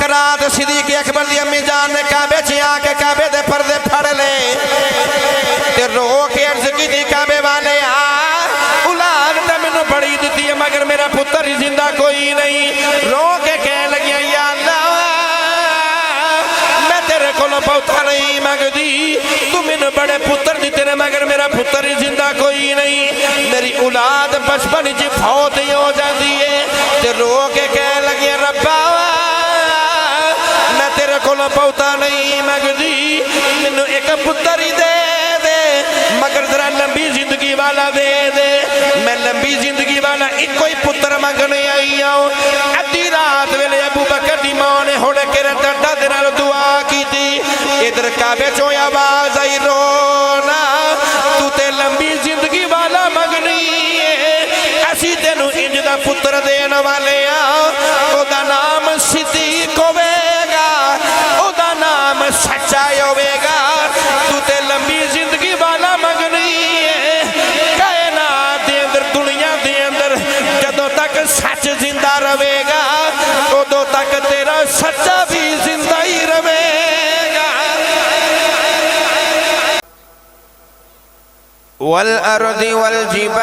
رات صدیق اکبر دی امی جان نے کعبے چیا کے کعبے دے پردے پھڑ لے تے رو کے عرض کی دی کعبے والے اولاد تے مینوں بڑی دتی ہے مگر میرا پتر ہی زندہ کوئی نہیں رو کے کہنے لگی یا اللہ میں تیرے کولوں پوتا نہیں مانگدی تو مینوں بڑے پتر دیتے نے مگر میرا پتر ہی زندہ کوئی نہیں میری اولاد بچپن وچ فوت ہی ہو جاندی ہے تے رو کے کہنے لگی ربا میں تیرے کولوں پوتا نہیں مانگدی مینوں ایک پتر ہی دے دے مگر ذرا لمبی زندگی والا دے دے میں لمبی زندگی والا ایک کوئی پتر مانگنے آئی ہوں ادھی رات ویلے ابو بکر دی ماں نے ہوڑے کے ڈاڈا دے نال دعا کی تھی ادھر کعبے چوں آواز آئی رونا تو تے لمبی زندگی والا مانگنی ہے اسی تینوں انج دا پتر دین والے او دا نام صدیق ہوے گا او دا نام سچا ہوے گا تو تے لمبی زندگی والا مانگنی ہے کائنات دے اندر دنیا دے اندر جدوں تک سچ زندہ رہے گا ادوں تک تیرا سچا بھی زندہ ہی رہے گا والارض والجبال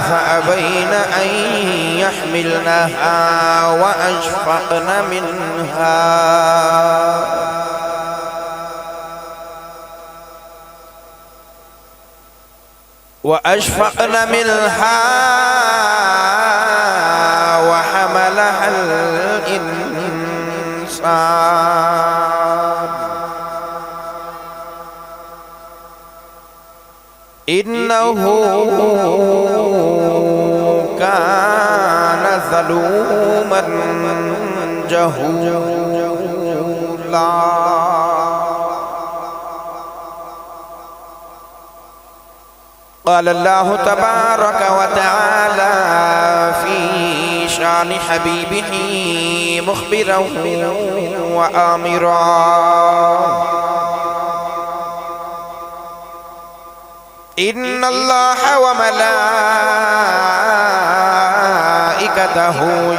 فابین ان يحملنها واشفقن منها وأشفقن منها وحملها الإنسان إنه كان ظلوما جهولا قال الله تبارك وتعالى في شان حبيبه مخبرا وآمرا إن الله وملائكته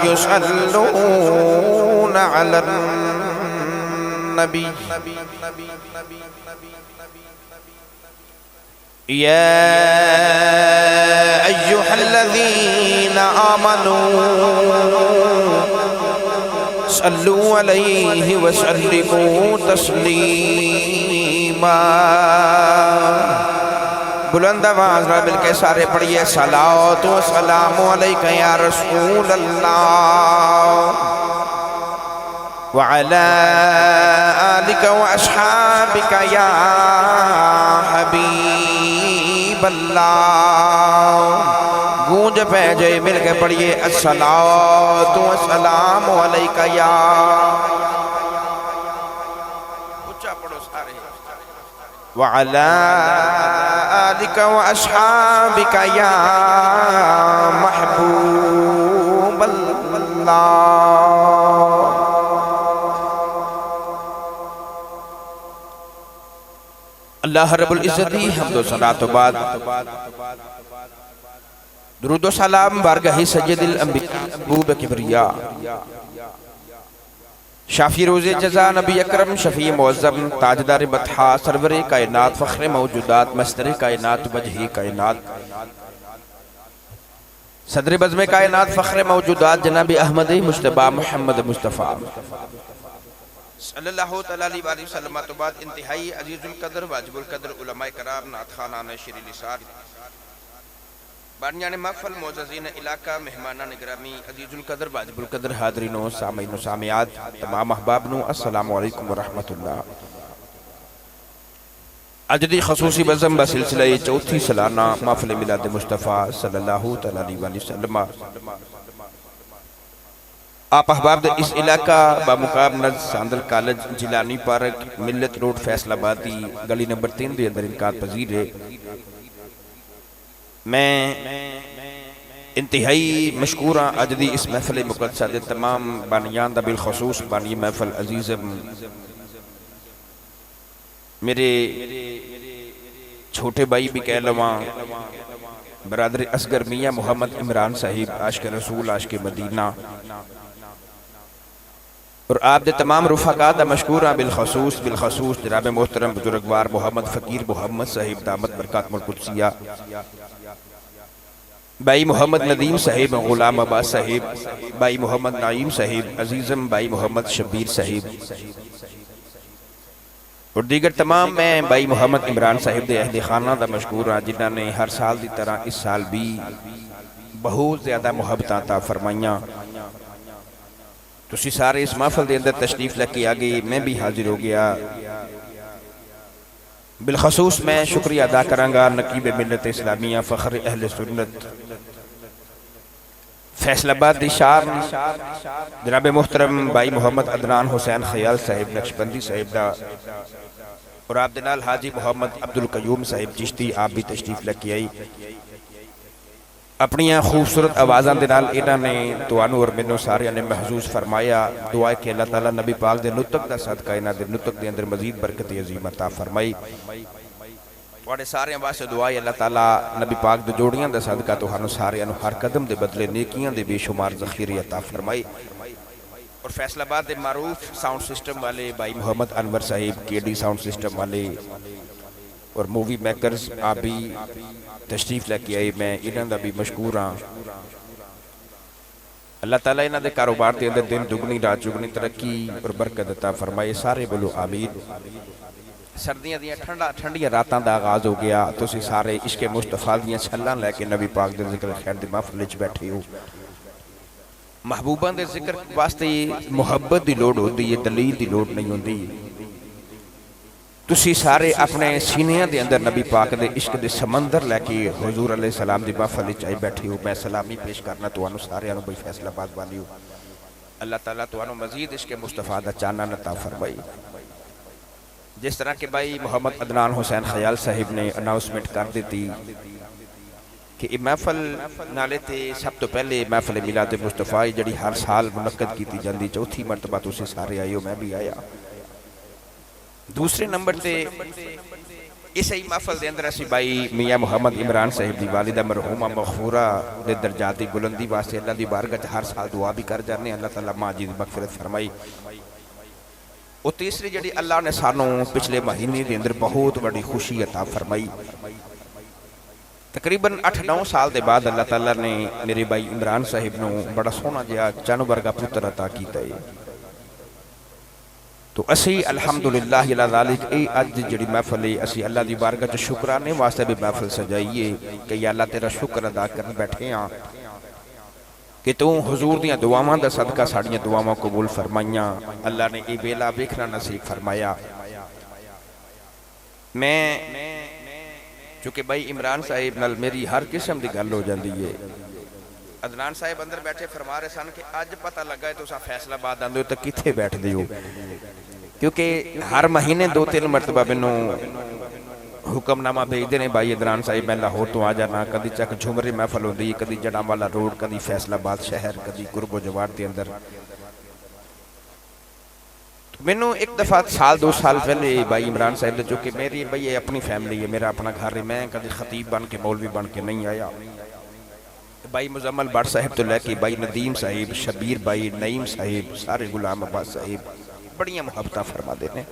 يصلون على النبي يا أيها الذين آمنوا صلوا عليه وسلموا تسليما بلند آواز میں مل کے سارے پڑھیے صلاۃ و سلام علیک یا رسول اللہ وعلى آلك وأصحابك يا حبيب الله گونج پہ جائے مل کے پڑھیے الصلاۃ والسلام علیک یا اچھا پڑھو سارے وعلى آلك وأصحابك يا محبوب الله اللہ رب العزت دی حمد و صلاۃ و بعد درود و سلام بارگاہ سید الانبیاء محبوب کبریا شافی روز جزا نبی اکرم شفیع معظم تاجدار بطحا سرور کائنات فخر موجودات مصدر کائنات وجہ کائنات صدر بزم کائنات فخر موجودات جناب احمد مجتبی محمد مصطفیٰ صلی اللہ علیہ وآلہ وسلم تو بعد انتہائی عزیز القدر واجب القدر علماء کرام نعت خوانان شیر لسان بانیان محفل معززین علاقہ مہمانان گرامی عزیز القدر واجب القدر حاضرین و سامعین و سامعات تمام احباب نو السلام علیکم ورحمت اللہ اجدی خصوصی بزم بسلسلہ چوتھی سالانہ محفل میلاد مصطفیٰ صلی اللہ علیہ وآلہ وسلم آپ احباب اس علاقہ بامقام نز ساندل کالج جیلانی پارک ملت روڈ فیصل آبادی گلی نمبر 3 دے اندر انعقاد پذیر ہے میں انتہائی مشکوراں اجدی اس محفل مقدسہ دے تمام بانیان دا بالخصوص بانی محفل عزیزم میرے چھوٹے بھائی بھی کہہ لواں برادر اصغر میاں محمد عمران صاحب عاشق رسول عاشق مدینہ اور آپ دے تمام رفقا دا مشکورہ بالخصوص جناب محترم بزرگوار محمد فقیر محمد صاحب دامت برکات القدسیہ، بھائی محمد ندیم صاحب، غلام عباس صاحب، بھائی محمد نعیم صاحب، عزیزم بھائی محمد شبیر صاحب اور دیگر تمام میں بھائی محمد عمران صاحب دے اہل خانہ دا مشکورہ جنہاں نے ہر سال دی طرح اس سال بھی بہت زیادہ محبت عطا فرمائیاں۔ تسی سارے اس محفل دے اندر تشریف لے کے آگئے، میں بھی حاضر ہو گیا۔ بالخصوص میں شکریہ ادا کرانگا نقیب ملت اسلامیہ فخر اہل سنت فیصل آباد دی شار جناب محترم بھائی محمد عدنان حسین خیال صاحب نقشبندی صاحب دا اور آپ دنال حاجی محمد عبدالقیوم صاحب چشتی، آپ بھی تشریف لے کے آئی۔ اپنی خوبصورت آوازاں دنال انہاں نے توانو اور منو سارے نے محظوظ فرمایا۔ دعا کہ اللہ تعالیٰ نبی پاک دے نطق دا صدقہ انہاں دے نطق دے اندر مزید برکت عظیم عطا فرمائی۔ توڑے سارے واسطے دعا ہے اللہ تعالیٰ نبی پاک دے جوڑیاں دا صدقہ تو ہنو سارے انہوں ہر قدم دے بدلے نیکیاں دے بے شمار ذخیرے عطا فرمائی۔ اور فیصل آباد دے معروف ساؤنڈ سسٹم والے بھائی محمد انور صاحب کے ڈی ساؤنڈ سسٹم والے اور مووی میکرز آپ بھی تشریف لے کے آئے، میں انہاں دا بھی مشکور ہاں۔ اللہ تعالیٰ انہاں دے کاروبار دے اندر دن دگنی رات چگنی ترقی اور برکت عطا فرمائے، سارے بولو آمین۔ سردیاں دیاں ٹھنڈیاں راتاں دا آغاز ہو گیا، تو اسی سارے عشق مصطفیٰ دیاں چھلان لے کے نبی پاک دے ذکر خیر دے محفل وچ بیٹھے ہو۔ محبوباں دے ذکر واسطے محبت دی لوڑ ہوندی ہے، دلیل دی لوڑ نہیں ہوندی۔ تسی سارے اپنے سینیاں دے اندر نبی پاک دے عشق دے سمندر لے کے حضور علیہ السلام دی محفل وچ آئی بیٹھے ہو۔ میں سلامی پیش کرنا تو انو سارے انو بھائی فیصل آباد والی ہو۔ اللہ تعالیٰ تو انو مزید عشق مصطفیٰ دا چانن عطا فرمائی۔ جس طرح کہ بھائی محمد عدنان حسین خیال صاحب نے اناؤنسمنٹ کر دیتی کہ یہ محفل نالے تے سب تو پہلے محفل میلاد مصطفیٰ جڑی ہر سال منعقد کیتی جاندی، چوتھی مرتبہ تو سارے آئے ہو، میں بھی آیا۔ دوسرے نمبر تے اسی محفل دے اندر اسی بھائی میاں محمد عمران صاحب دی والدہ مرحومہ مغفورہ دے درجات دی بلندی واسطے اللہ دی بارگاہ ہر سال دعا بھی کر جانے، اللہ تعالیٰ ماجی دی مغفرت فرمائی۔ اور تیسری جڑی اللہ نے سانوں پچھلے مہینے دے اندر بہت بڑی خوشی عطا فرمائی۔ تقریباً 8-9 سال دے بعد اللہ تعالیٰ نے میرے بھائی عمران صاحب نو بڑا سونا جہا چانو برگا پتر عطا کیتا ہے۔ تو اسی الحمدللہ اللہ ذالک اے اج جڑی محفل ہے اسی اللہ دی بارگاہ چ شکرانے واسطے بھی محفل سجائیے کہ یا اللہ تیرا شکر ادا کرن بیٹھے ہاں کہ تو حضور دیاں دعاواں دا صدقہ ساڑیاں دعاواں قبول فرمائیاں، اللہ نے اے بیلا بیکھنا نصیب فرمایا۔ میں چونکہ بھائی عمران صاحب نال میری ہر قسم دی گل ہو جاندی ہے۔ عدنان صاحب اندر بیٹھے فرما رہے سن کہ آج پتہ لگا ہے تو سا فیصلہ آباد آندے ہو تو کتھے بیٹھ دیو، کیونکہ ہر مہینے 2-3 مرتبہ بنو حکم نامہ بھیج نے بھائی عدنان صاحب میں لاہور تو آ جانا، کدی چک جھمرے محفل ہوندی، کدی جڑاں والا روڈ، کدی فیصل آباد شہر، کدی قرب و جوار دے اندر۔ مینوں ایک دفعہ 1-2 سال پہلے بھائی عمران صاحب نے جو کہ میری بھائی اپنی فیملی ہے، میرا اپنا گھر ہے، میں کدی خطیب بن کے مولوی بن کے نہیں آیا۔ بھائی مزمل بٹ صاحب تو لے کے بھائی ندیم صاحب، شبیر بھائی، نعیم صاحب، سارے غلام عباس صاحب بڑیاں محبتاں فرما دینے۔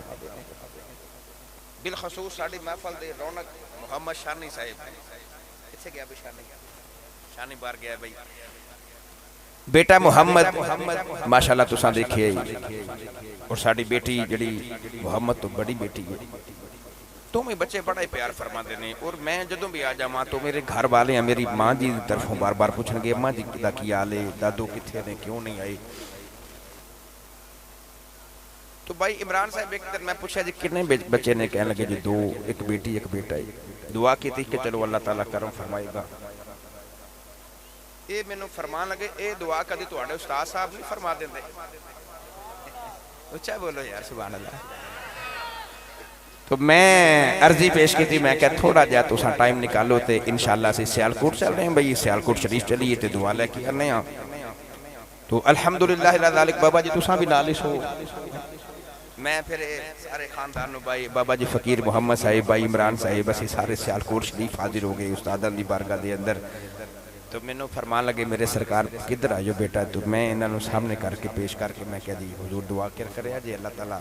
بالخصوص ساڑی محفل دے رونق محمد شانی صاحب، کتھے گیا بھی شانی بار گیا بھائی، بیٹا محمد ماشاءاللہ تساں دیکھے اور ساڑی بیٹی جڑی محمد تو بڑی بیٹی ہے، تو میں بچے بڑا ہی پیار فرما دینے۔ اور میں جدوں بھی آ جاواں تو میرے گھر والے ہیں میری ماں جی دی طرفوں بار بار پوچھن گے ماں جی دا کی حال ہے، دادو کتھے نے، کیوں نہیں آئے۔ تو بھائی عمران صاحب ایک دن میں پوچھا جی کتنے بچے نے، کہنے لگے جی 2، ایک بیٹی ایک بیٹا ہے۔ دعا کی تھی کہ چلو اللہ تعالیٰ کرم فرمائے گا۔ اے میں نے فرمان لگے اے دعا کدی تواڈے استاد صاحب نہیں فرما دیندے؟ اچھا بولو یار سبحان اللہ۔ تو میں عرضی پیش کی تھی، میں کہا تھوڑا جا تساں ٹائم نکالو تے انشاءاللہ سے سیالکوٹ چل رہے ہیں بھائی، سیالکوٹ شریف چلیے تے دعا لے کے کرنے ہاں۔ تو الحمدللہ اللہ ذالک بابا جی تساں بھی نال ہو۔ میں پھر سارے خاندانوں بھائی بابا جی فقیر محمد صاحب، بھائی عمران صاحب، اسی سارے سیالکوٹ شریف حاضر ہو گئے استادان دی بارگاہ دے اندر۔ تو تو میں نے فرمان لگے میرے سرکار کدھر آئیو بیٹا تو میں انہوں نے سامنے کر کے پیش کر کے میں کہہ دی حضور دعا کرے جی اللہ تعالیٰ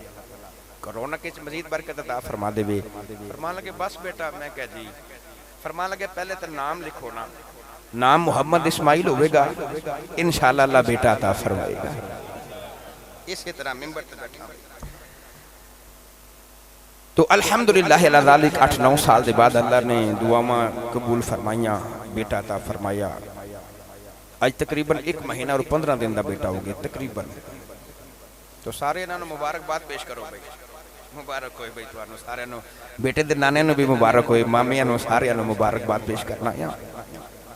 کرونا کے مزید برکت عطا فرما دے وے فرمان لگے بس بیٹا میں کہہ دی فرمان لگے پہلے تو نام لکھو نا نام محمد اسماعیل ہوئے گا انشاءاللہ اللہ بیٹا عطا فرمائے گا اسی طرح ممبر تے بیٹھا تو الحمدللہ علی ذالک 8-9 سال دے بعد اللہ نے دعاواں قبول فرمائیاں بیٹا عطا فرمایا آج تقریباً 1 مہینہ اور 15 دن دا بیٹا ہو گیا تقریباً تو سارے انہوں نے مبارکباد پیش کرو بھائی مبارک ہوئے بھائی تو سارے انہوں بیٹے دے نانے انہوں بھی مبارک ہوئے مامی انہوں سارے انہوں مبارکباد پیش کرنا ہے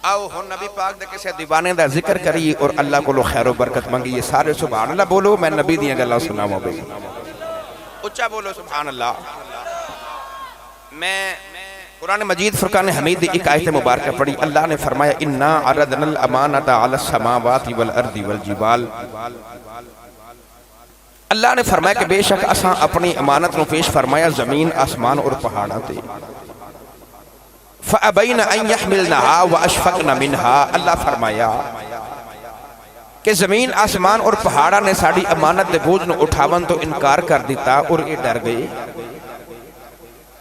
آؤ ہون نبی پاک دے کسے دیوانے دا ذکر کری اور اللہ کو لو خیر و برکت مانگی یہ سارے سبحان اللہ بولو میں نبی دیاں گا اللہ سناؤں بھائی اچھا بولو سبحان اللہ میں قرآن مجید فرقان حمید ایک آیت مبارکہ پڑھی اللہ نے فرمایا اِنَّا عَرَضْنَا الْأَمَانَةَ عَلَى السَّمَاوَاتِ وَالْأَرْضِ وَالْجِبَالِ اللہ نے فرمایا کہ بے شک اساں اپنی امانت نو پیش فرمایا زمین آسمان اور پہاڑاں تے فَأَبَيْنَ أَن يَحْمِلْنَهَا وَأَشْفَقْنَ مِنْهَا اللہ فرمایا کہ زمین آسمان اور پہاڑاں نے ساڑی امانت دے بوجھ نو اٹھاون تو انکار کر دیتا اور یہ ڈر گئے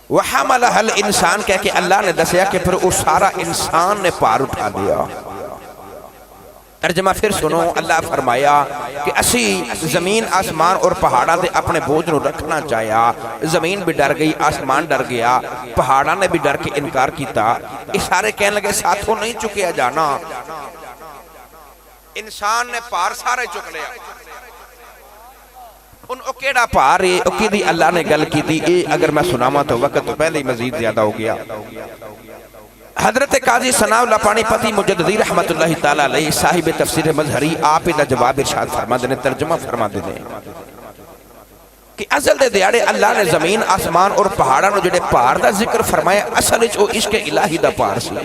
وَحَمَلَهَا الْإِنسان کہہ کہ اللہ نے دسیا کہ پھر وہ سارا انسان نے پار اٹھا دیا ترجمہ پھر سنو اللہ فرمایا کہ اسی زمین آسمان اور پہاڑا دے اپنے بوجھ نو رکھنا چاہیا زمین بھی ڈر گئی آسمان ڈر گیا پہاڑا نے بھی ڈر کے انکار کیتا اشارے کہنے لگے ساتھوں نہیں چکیا جانا انسان نے پار سارے چک لیا ان اکیڑا پار ہے اکی دی اللہ نے گل کی دی اگر میں سناما تو وقت تو پہلے ہی مزید زیادہ ہو گیا حضرت قاضی ثناء اللہ پانی پتی مجددی رحمت اللہ تعالیٰ علیہ صاحب تفسیر مظہری آپ دا جواب ارشاد فرما دینے ترجمہ فرما دینے کہ ازل دے دیاڑے اللہ نے زمین آسمان اور پہاڑاں نو جڑے پار دا ذکر فرمایا اصل او عشق الہی دا پار سی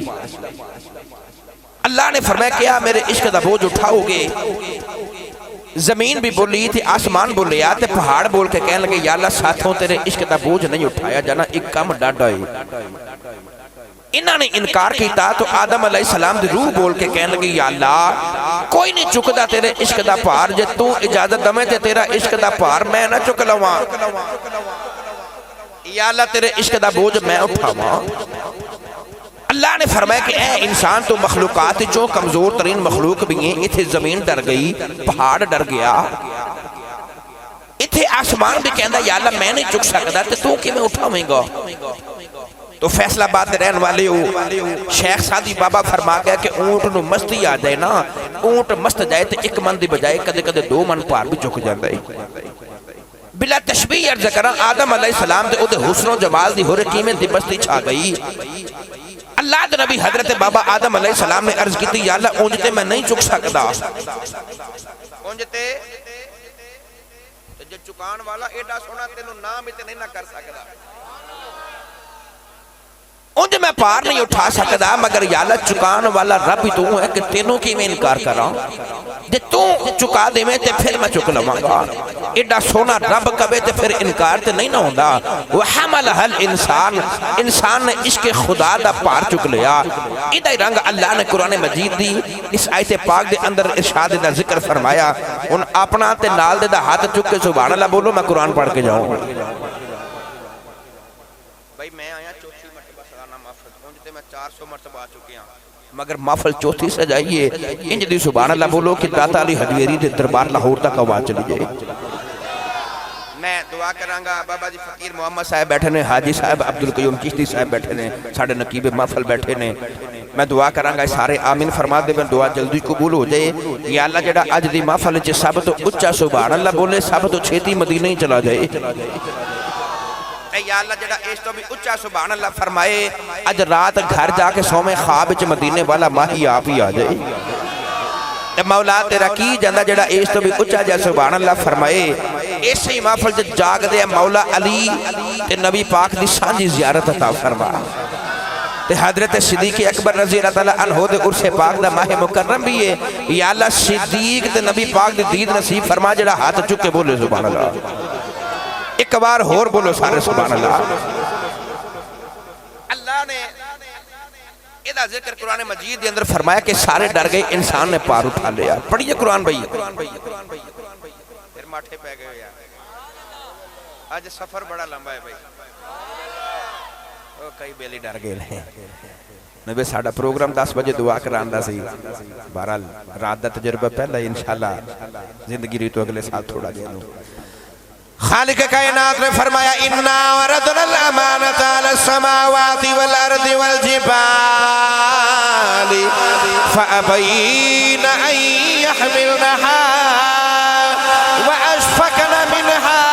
اللہ نے فرمایا کیا میرے عشق دا بوجھ اٹھاؤ گے زمین بھی بولی تھی آسمان بولیا تے پہاڑ بول کے کہنے لگے یا اللہ ساتھوں تیرے عشق دا بوجھ نہیں اٹھایا جانا ایک کم ڈاڈا ہے انہوں نے انکار کیتا تو آدم علیہ السلام دی روح بول کے کہنے لگے یا اللہ کوئی نہیں چکدا تیرے عشق دا پار جے تو اجازت دمیں تے تیرا عشق دا پار میں نہ چک لواں یا اللہ تیرے عشق دا بوجھ میں اٹھاواں اللہ نے فرمایا کہ اے انسان تو مخلوقات جو کمزور ترین مخلوق بھی ہیں اتھے زمین ڈر گئی پہاڑ ڈر گیا اتھے آسمان بھی کہندہ یا اللہ میں نہیں چک سکتا تو کہ میں اٹھاویں گا تو فیصلہ بات رہن والے ہو شیخ سادی بابا فرما گیا کہ اونٹ نو مستی آ جائے نا اونٹ مست جائے تو ایک من دی بجائے کدے کدے 2 من پار بھی چک جاندہ ہے بلا تشبیہ عرض کران آدم علیہ السلام دے او دے حسن و جمال دی ہو رکی میں دی بستی چھا گئی اللہ دے نبی حضرت بابا آدم علیہ السلام نے عرض کی تھی یا اللہ اونجتے میں نہیں چک سکتا اونجتے جو چکان والا ایڈا سونا تینوں نام اتنے نہیں نہ کر سکتا انج میں پار نہیں اٹھا سکتا مگر یا اللہ چکان والا رب ہی تو ہے کہ تینوں کی میں انکار کر رہا ہوں جے تو چکا دے میں تے پھر میں چک لواں گا ایڈا سونا رب کبے تے پھر انکار تے نہیں نہ ہوندا وحملها الانسان انسان نے عشق خدا دا پار چک لیا ایدہ رنگ اللہ نے قرآن مجید دی اس آیت پاک دے اندر ارشاد دا ذکر فرمایا ان اپنا تے نال دے دا ہاتھ چک کے سبحان اللہ بولو میں قرآن پڑھ کے جاؤں بھائی میں آیا چوتھی مرتبہ سلانہ محفل پہنچتے میں 400 مرتبہ آ چکے ہیں مگر محفل چوتھی سے جائیے انج دی سبحان اللہ بولو کہ داتا علی حجویری دے دربار لاہور تک آواز چلی جائے میں دعا کرانگا بابا جی فقیر محمد صاحب بیٹھے نے حاجی صاحب عبدالقیوم چشتی صاحب بیٹھے نے ساڑھے نقیب محفل بیٹھے نے میں دعا کرانگا سارے آمین فرما دے میں دعا جلدی قبول ہو جائے یا اللہ جڑا اج دی محفل چے سب تو اچھا سبحان اللہ بولے سب تو چھیتی مدینہ ہی چلا جائے یا اللہ جڑا اس تو بھی اچھا سبحان اللہ فرمائے اج رات گھر جا کے سومے خواب چ مدینے والا ماہی آپ ہی آ جائے مولا تیرا کی جاندہ جڑا اس تو بھی اچھا جا سبحان اللہ فرمائے اس ہی محفل جب جاگ دے مولا علی تے نبی پاک دی سانجی زیارت عطا فرما تے حضرت صدیق اکبر رضی اللہ تعالیٰ عنہ دے عرص پاک دا ماہ مکرم بھی ہے یا اللہ صدیق تے نبی پاک دی دید نصیب فرما جڑا ہاتھ چکے بولے سبحان اللہ ایک بار اور بولو سارے سبحان اللہ اللہ نے یہ ذکر قرآن مجید کے اندر فرمایا کہ سارے ڈر گئے انسان نے پار اٹھا لیا پڑھیے قرآن بھائی پھر ماٹھے پہ گئے یار آج سفر بڑا لمبا ہے بھائی کئی بیلی ڈر گئے لیں نبی ساڑھا پروگرام 10 بجے دعا کراندہ سی بہرحال رات دا تجربہ پہلا انشاءاللہ زندگی رہی تو اگلے سال تھوڑا گیا لوں خالق کائنات نے فرمایا اِنَّا وَرَدْنَا الْأَمَانَةَ عَلَى السَّمَاوَاتِ وَالْأَرْضِ وَالْجِبَالِ فَأَبَيْنَ أَن يَحْمِلْنَهَا وَأَشْفَقْنَ مِنْهَا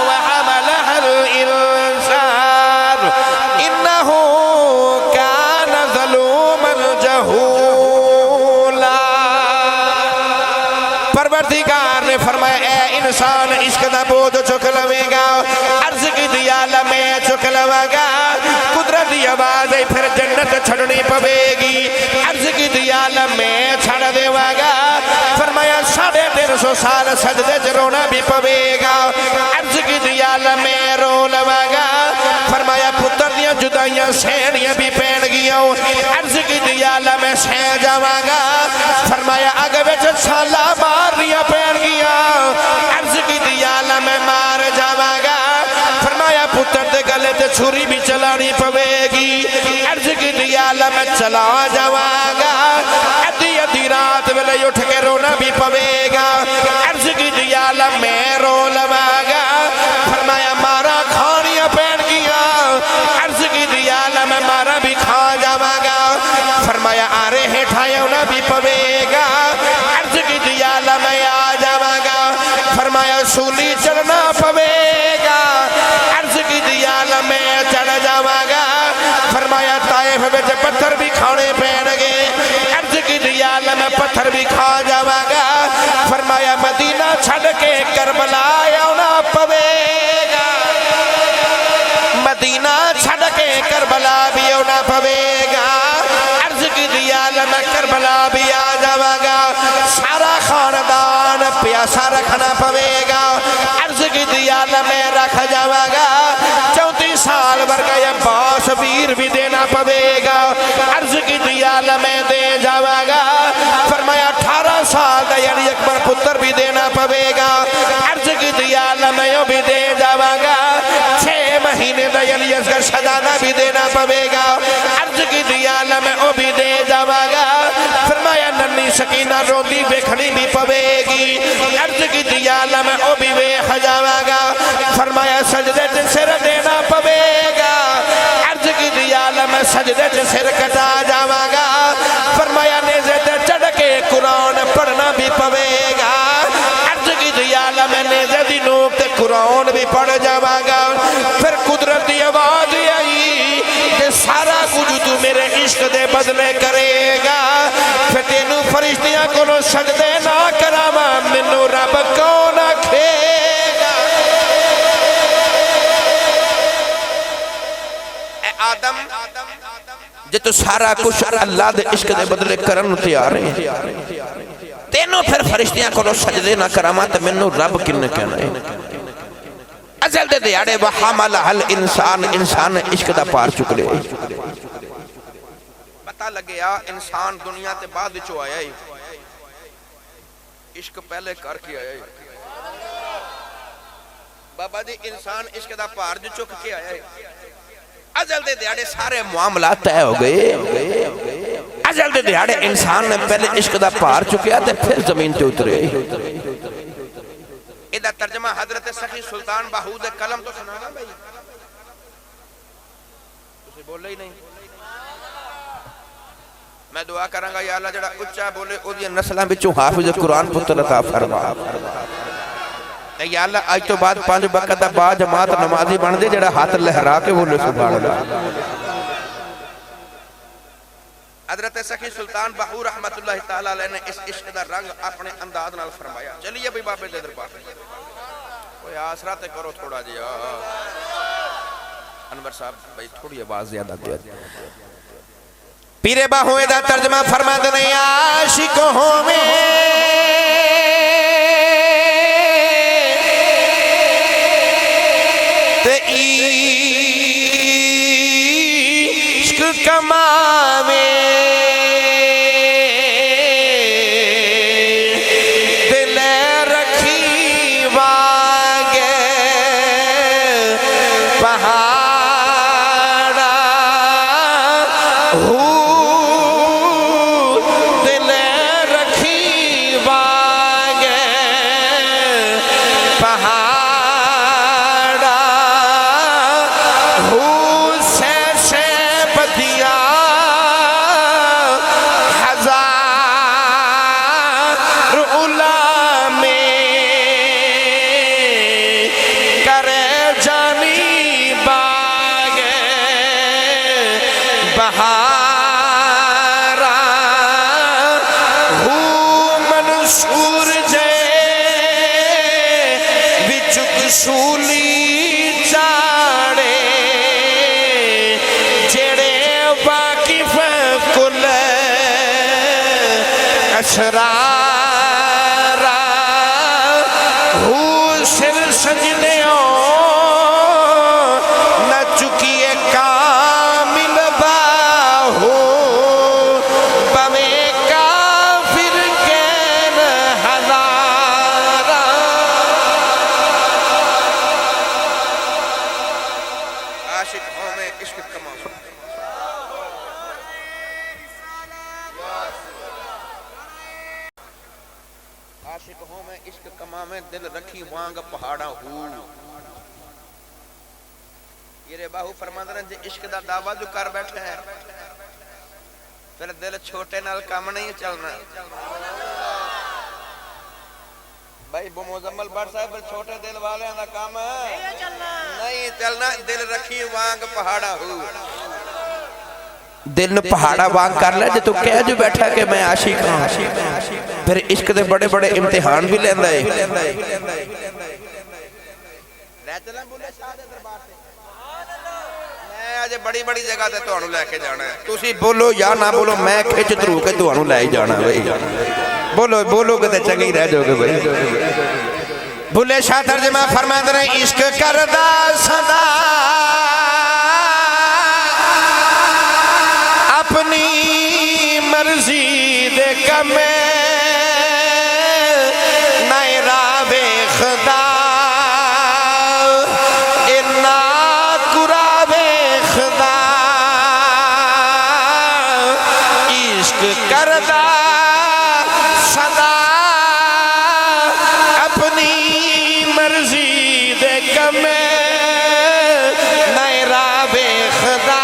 وَحَمَلَهَا الْإِنسَانُ إِنَّهُ كَانَ ظَلُومًا جَهُولًا پروردگار نے فرمایا اے انسان عشق دا بودھ چک لوے گا عرض کی دیا لمیں چک لوے گا قدرت دی آواز پھر جنت چھڑنی پوے گی عرض کی دیا لمیں چھڑ دے گا فرمایا 350 سال سجدے چرونا بھی پوے گا عرض کی دیا لمیں رو لوے گا فرمایا پتر دیا جدائیاں سینیاں بھی پین گیا عرض کی دیا لمیں سین جاوے گا فرمایا آگے بیچ سالہ ماریاں پین گیا عرض کی دیا لمیں مار جاوے گا فرمایا پتر دے گلے تے چھوری بھی چلانی پوے گی عرض کی دیا لمیں چلا جاوے گا ادھی ادھی رات ویلے اٹھ کے رونا بھی پوے گا عرض کی دیا لمیں رو لوے گا فرمایا مارا کھانیاں پین گیا عرض کی دیا لمیں مارا بھی کھا جاوے گا فرمایا آرے ہٹھائے انہا بھی پوے گا عرض کی دیا لمیں آ جاوے گا فرمایا سولی چڑھنا پوے گا عرض کی دیا لمیں چڑھ جاوے گا فرمایا طائف بچ پتھر بھی کھانے پین گے عرض کی دیا لمیں پتھر بھی کھا جاوے گا فرمایا مدینہ چھڑ کے کربلا آنا پوے گا مدینہ چھڑ کے کربلا بھی آنا پوے گا عرض کی دیا لمیں کربلا بھی آ جاوے گا سارا خاندان پیاسا رکھنا پوے گا عرض کی دیا لمیں رکھ جاوے گا 34 سال برگئے عباس ویر بھی دینا پوے گا عرض کی دیا لمیں دے جاوے گا فرمایا 18 سال دا یعنی اکبر پتر بھی دینا پوے گا عرض کی دیا لمیں بھی دے جاوے گا 6 مہینے دا یعنی اصغر شدانہ بھی دینا پوے گا عرض کی دیا لمیں بھی دے جاوے گا فرمایا ننی سکینہ روندی بیکھنی بھی پوے گی عرض کی دیا لمیں بھی بیکھ جاوے گا فرمایا سجدے تے سر دینا پوے گا عرض کی دیا لمیں سجدے تے سر کٹا جاوے گا فرمایا نیزے تے چڑھ کے قرآن پڑھنا بھی پوے گا عرض کی دیا لمیں نیزے دی نوک تے قرآن بھی پڑھ جاوے گا پھر قدرت دی آواز آئی کہ سارا کچھ تو میرے عشق دے بدلے کرے گا پھر تینو فرشتیاں کو سجدے نہ کراما منو رب کون کھے گا اے آدم جے تو سارا کچھ اللہ دے عشق دے بدلے کرن تیار ہیں تینوں پھر فرشتیاں کو سجدے نہ کراما تو منو رب کن کہنا ہے ازل دے دیاڑے وحامل حل انسان عشق دا پار چکلے پتہ لگیا انسان دنیا تے بعد چو آیا ہے عشق پہلے کر کے آیا ہے بابا جی انسان عشق دا پار جو چک کے آیا ہے ازل دے دیاڑے سارے معاملات طے ہو گئے ازل دے دیاڑے انسان نے پہلے عشق دا پار چکیا تے پھر زمین تے اترے ادھا ترجمہ حضرت سخی سلطان باہود کلم تو سنانا بھائی تُسے بول ہی نہیں میں دعا کروں گا یا اللہ جڑا اچھا بولے او دی نسلہ بچوں حافظ قرآن پتر عطا فرما یا اللہ آج تو بعد 5 وقت دا با جماعت نمازی بن دے جڑا ہاتھ لہرا کے بولے سبحان اللہ حضرت سخی سلطان باہو رحمت اللہ تعالیٰ علیہ نے اس عشق دا رنگ اپنے انداز نال فرمایا چلیے بھی بابے دے دربار کوئی آسرات کرو تھوڑا جی انور صاحب بھائی تھوڑی آواز زیادہ دیا پیرے باہویں دا ترجمہ فرما دنے عاشقوں میں تے عشق کماوے دل رکھی واگے پہاڑا ہو دل رکھی واگے پہاڑا ہو سے بدیا ہزار اولا میں کرے جانی باغے بہارا ہو منصور جے وچک سولی چاڑے جڑے واقف کل اسرارا ہو سر سجدیوں نہ چکیے کامل باہو بمیں کافر کین ہزارا عاشق ہوں میں عشق کماؤں عاشق ہوں میں عشق کما میں دل رکھی وانگ پہاڑا ہو یہ رے باہو فرماندن جے عشق دا دعویٰ جو کر بیٹھے ہیں پھر دل چھوٹے نال کام نہیں چلنا بھائی وہ مزمل بڑھ صاحب پھر چھوٹے دل والے ہیں دا کام نہیں چلنا دل رکھی وانگ پہاڑا ہو دل نے پہاڑا وانگ کر لے جو تو کہہ جو بیٹھا کہ میں عاشق ہوں پھر عشق دے بڑے بڑے امتحان بھی لیندہ ہے میں آج بڑی بڑی جگہ تے تو انہوں لے کے جانا ہے تُسی بولو یا نہ بولو میں کھچ درو کے تو انہوں لے ہی جانا ہے بولو کہ تے چنگی رہ جو گے بھئی بھولے شاہ ترجمہ فرمائے دنے عشق کردہ صدا اپنی مرضی دے کمیں نئے راوے خدا انا قرابے خدا عشق کردہ صدا اپنی مرضی دے کمیں نئے راوے خدا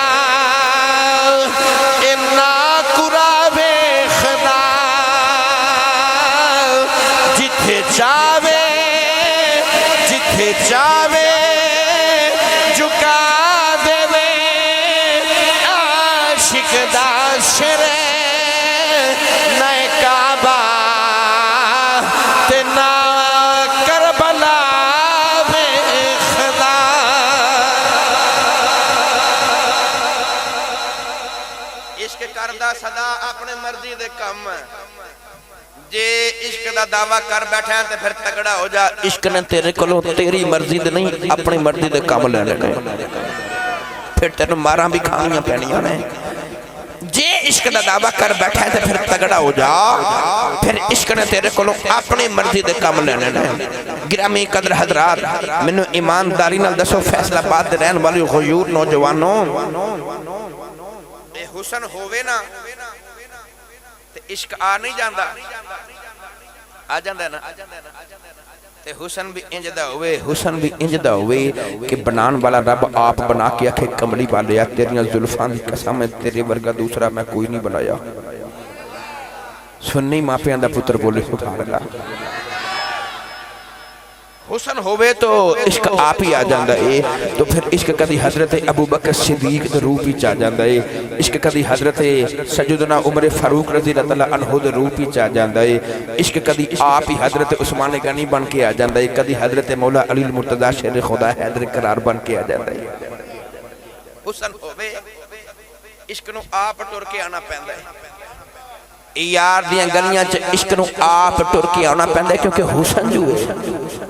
جتھے چاوے جھکا دے وے عاشق دا سر نئے کعبہ تے نہ کربلا وے خدا عشق کردہ صدا اپنے مرضی دے کم جے عشق دا دعویٰ کر بیٹھے ہیں تو پھر تگڑا ہو جا عشق نے تیرے کلوں تیری مرضی دے نہیں اپنی مرضی دے کام لینے گئے پھر تیرے ماراں بھی کھانیاں پہنیاں نے جے عشق دا دعویٰ کر بیٹھے ہیں تو پھر تگڑا ہو جا پھر عشق نے تیرے کلوں اپنی مرضی دے کام لینے گئے گرامی قدر حضرات منو ایمانداری نال دسو فیصلہ بات دے رہن والی غیور نوجوانوں اے حسن ہووے نا عشق آ نہیں جاندہ آ جاندہ ہے نا تے حسن بھی انجدہ ہوئے کہ بنان والا رب آپ بنا کے اکھے کملی والے یا تیریاں ظلفان دی قسم ہے تیرے ورگا دوسرا میں کوئی نہیں بنایا سننی ماں پہ اندہ پتر بولے سبحان اللہ حسن ہوئے تو عشق آپ ہی آ جاندہ ہے تو پھر عشق کدی حضرت ابو بکر صدیق دے روپ ہی چاہ جاندہ ہے عشق کدی حضرت سیدنا عمر فاروق رضی اللہ عنہ دے روپ ہی چاہ جاندہ ہے عشق کدی آپ ہی حضرت عثمان غنی بن کے آ جاندہ ہے کدی حضرت مولا علی المرتضی شیر خدا حیدر قرار بن کے آ جاندہ ہے حسن ہوئے عشق نو آپ ٹر کے آنا پہندہ ہے یار دیاں گلیاں چا عشق نو آپ ٹر کے آنا پہندہ ہے کیونکہ حسن جو ہے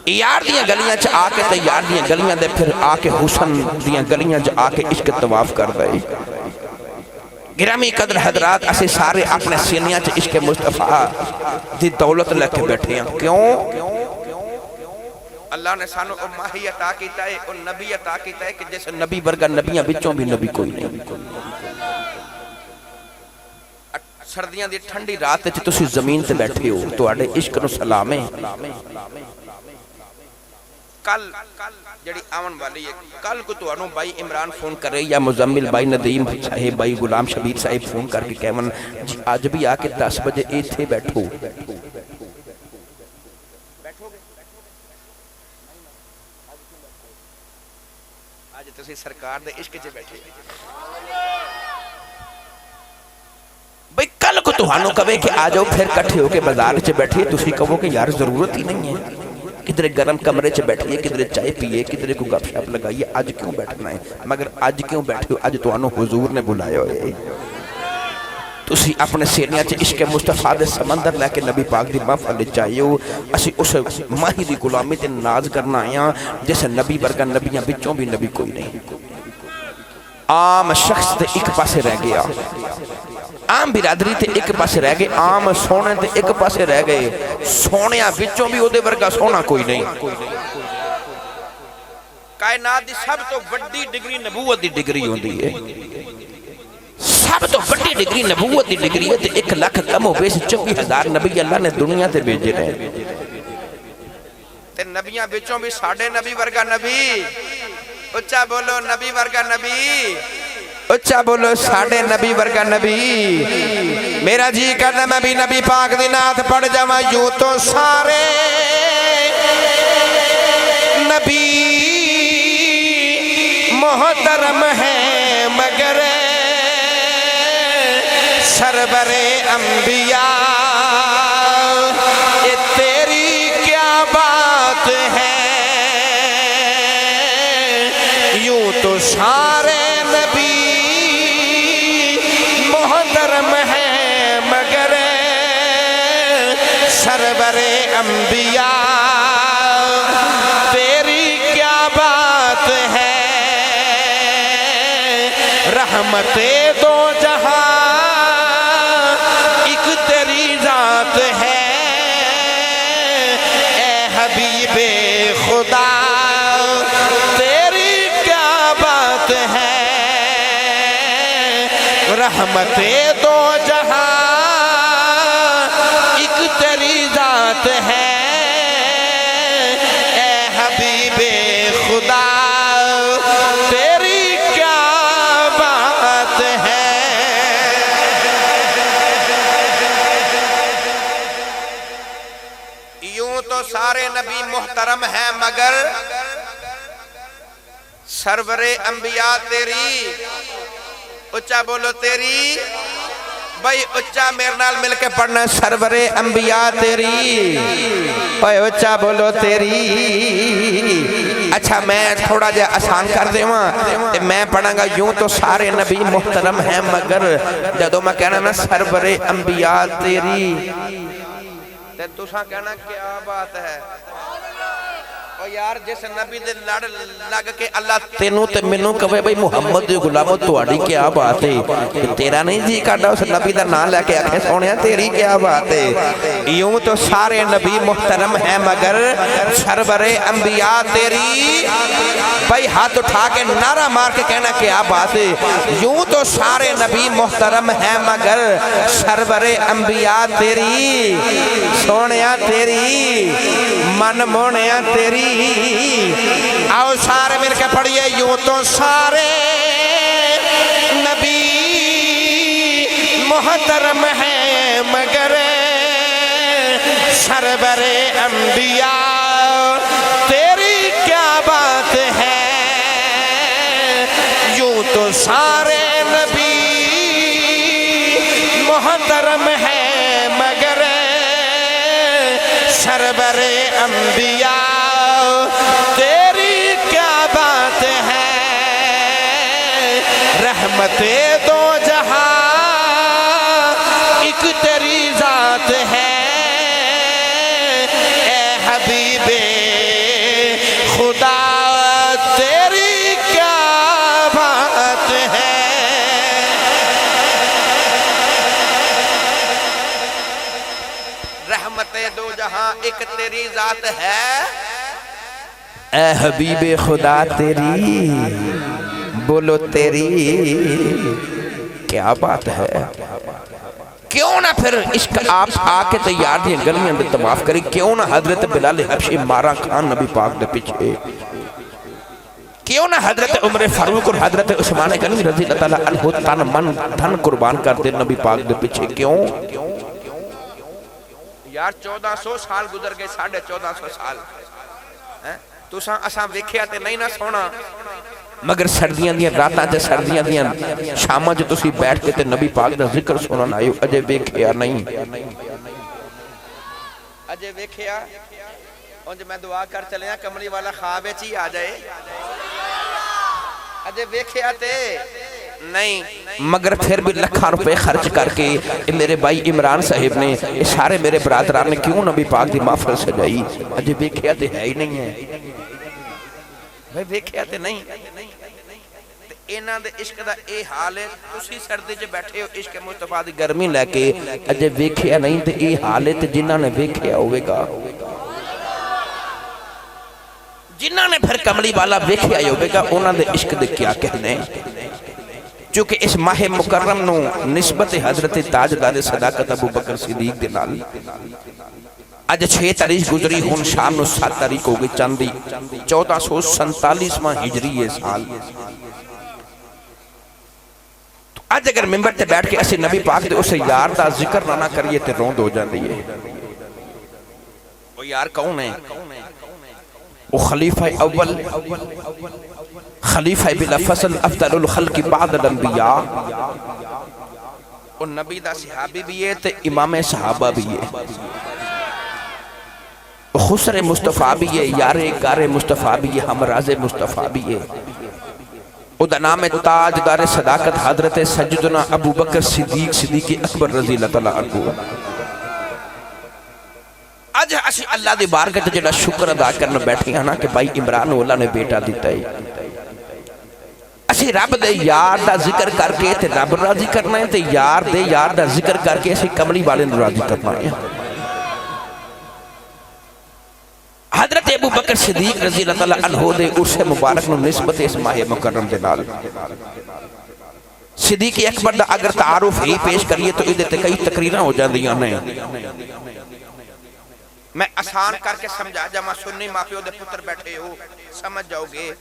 یار دیاں گلیاں چ آ کے تے یار دیاں گلیاں دے پھر آ کے حسن دیاں گلیاں چ آ کے عشق طواف کر دے گرامی قدر حضرات اسے سارے اپنے سینیاں چ عشق مصطفیٰ دی دولت لے کے بیٹھے ہیں کیوں اللہ نے سانو ماہی عطا کیتا ہے اور نبی عطا کیتا ہے کہ جیسے نبی ورگا نبیاں بچوں بھی نبی کوئی نہیں سردیاں دی ٹھنڈی رات تے تسی زمین تے بیٹھے ہو تو آڑے عشق نو سلام ہے کل جڑی آون والی ہے کل کو تو انو بھائی عمران فون کرے یا مزمل بھائی ندیم صاحب بھائی غلام شبیر صاحب فون کر کے کہون جی آج بھی آ کے 10 بجے ایتھے بیٹھو آج تسی سرکار دے عشق چ بیٹھے بھئی کل کو تو انو کہے کہ آ جاؤ پھر کٹھے ہو کے بازار چ بیٹھے تسی کہو کہ یار ضرورت ہی نہیں ہے کدھرے گرم کمرے چ بیٹھئے کدھرے چائے پیئے کدھرے کو گپ شپ لگائیے آج کیوں بیٹھنا ہے مگر آج کیوں بیٹھے ہو آج تو انو حضور نے بلایا ہوئے تسی اپنے سینیاں چ عشق مصطفیٰ دے سمندر لے کے نبی پاک دی محفل چاہیے ہو اسی اس ماہی دی غلامی تے ناز کرنا آیا جیسے نبی ورگا نبیاں بچوں بھی نبی کوئی نہیں عام شخص تے ایک پاسے رہ گیا عام برادری تے ایک پاسے رہ گئے عام سونے تے ایک پاسے رہ گئے سونیاں بچوں بھی او دے ورگا سونا کوئی نہیں کائنات دی سب تو بڑی ڈگری نبوت دی ڈگری ہوندی ہے سب تو بڑی ڈگری نبوت دی ڈگری ہے تے 1 لاکھ کم ہو بیس 24,000 نبی اللہ نے دنیا تے بھیجے رہے تے نبیاں بچوں بھی ساڑھے نبی ورگا نبی اچھا بولو نبی ورگا نبی اچھا بولو ساڑھے نبی ورگا نبی میرا جی کرنا میں بھی نبی پاک دی نعت پڑھ جاواں یوں تو سارے نبی محترم ہیں مگر سرور انبیاء یہ تیری کیا بات ہے یوں تو سارے سرور انبیاء تیری کیا بات ہے رحمت دو جہاں ایک تیری ذات ہے اے حبیب خدا تیری کیا بات ہے رحمت دو جہاں تیری ذات ہے اے حبیب خدا تیری کیا بات ہے یوں تو سارے نبی محترم ہیں مگر سرور انبیاء تیری اچھا بولو تیری بھائی اچھا میرے نال مل کے پڑھنا سرور انبیاء تیری بھائی اچھا بولو تیری اچھا میں تھوڑا جا آسان کر دے وہاں میں پڑھاں گا یوں تو سارے نبی محترم ہیں مگر جدو میں کہنا نا سرور انبیاء تیری تو ساں کہنا کیا بات ہے اور یار جس نبی دے لڑ لگ کے اللہ تینوں تے منوں کہے بھئی محمد دے غلامو تواڈی کیا بات ہے تیرا نہیں جی کاڈا اس نبی دا نام لے کے آکھے سونیا تیری کیا بات ہے یوں تو سارے نبی محترم ہیں مگر سرور انبیاء تیری بھئی ہاتھ اٹھا کے نعرہ مار کے کہنا کیا بات ہے یوں تو سارے نبی محترم ہیں مگر سرور انبیاء تیری سونیا تیری من مونیا تیری آؤ سارے مل کے پڑھئے یوں تو سارے نبی محترم ہیں مگر سرور انبیاء تیری کیا بات ہے یوں تو سارے نبی محترم ہیں مگر سرور انبیاء تیری کیا بات ہے رحمت دو جہاں ایک تیری ذات ہے اے حبیب جہاں ایک تیری ذات ہے اے حبیب خدا تیری بولو تیری کیا بات ہے کیوں نہ پھر عشق آپ آکے تیار دیں گلیاں دے طواف کری کیوں نہ حضرت بلال حبشی مارا خان نبی پاک دے پیچھے کیوں نہ حضرت عمر فاروق اور حضرت عثمان غنی رضی اللہ تعالیٰ عنہ تن من دھن قربان کر دے نبی پاک دے پیچھے کیوں یار 1400 سال گزر گئے 1450 سال تساں اساں ویکھیا تے نہیں نہ سونا مگر سردیاں دیاں راتاں تے سردیاں دیاں شاماں جو تسی بیٹھ کے تے نبی پاک دا ذکر سنن آئے اجے ویکھیا نہیں اجے ویکھیا اونج میں دعا کر چلیا کملی والا خواب وچ ہی آ جائے اجے ویکھیا تے نہیں مگر پھر بھی لکھاں روپے خرچ کر کے میرے بھائی عمران صاحب نے سارے میرے برادران نے کیوں نبی پاک دی محفل سجائی اجے ویکھیا تے ہے ہی نہیں ہے بھائی ویکھیا تے نہیں انہاں دے عشق دا اے حال ہے تسی سردی وچ بیٹھے ہو عشق مصطفیٰ دی گرمی لے کے اجے ویکھیا نہیں تے اے حال ہے تے جنہاں نے ویکھیا ہوئے گا جنہاں نے پھر کملی والا ویکھیا ہوئے گا انہاں دے عشق دے کیا کہنے چونکہ اس ماہ مکرم نو نسبت حضرت تاجدار صداقت ابو بکر صدیق دے نال آج 6 تاریخ گزری ہون شام نو 7 تاریخ ہو گئی چاندی 1447 ہجری سال آج اگر ممبر تے بیٹھ کے اسے نبی پاک دے اسے یار دا ذکر نہ کریے تے روند ہو جان دیئے وہ یار کون ہے وہ خلیفہ اول خلیفہ بلا فصل افضل الخلق بعد الانبیاء وہ نبی دا صحابی بھی ہے تے امام صحابہ بھی ہے خسر مصطفیٰ بھی ہے یار گار مصطفیٰ بھی ہے ہمراز مصطفیٰ بھی ہے او دا نام تاجدار صداقت حضرت سجدنا ابو بکر صدیق اکبر رضی اللہ تعالیٰ عنہ آج اسی اللہ دی بارگاہ جڑا شکر ادا کرنا بیٹھے ہیں نا کہ بھائی عمران اللہ نے بیٹا دیتا ہے اسی رب دے یار دا ذکر کر کے تے رب راضی کرنا ہے تے یار دے یار دا ذکر کر کے اسی کملی والے نو راضی کرنا ہے حضرت ابو بکر صدیق رضی اللہ تعالیٰ عنہ دے عرص مبارک نو نسبت اس ماہ مکرم دے نال صدیق اکبر دا اگر تعارف ہی پیش کریے تو ادھے تے کئی تقریرہ ہو جان دیاں نہیں میں آسان کر کے سمجھا جمع سنی مافیوں دے پتر بیٹھے ہو سمجھ جاؤ گے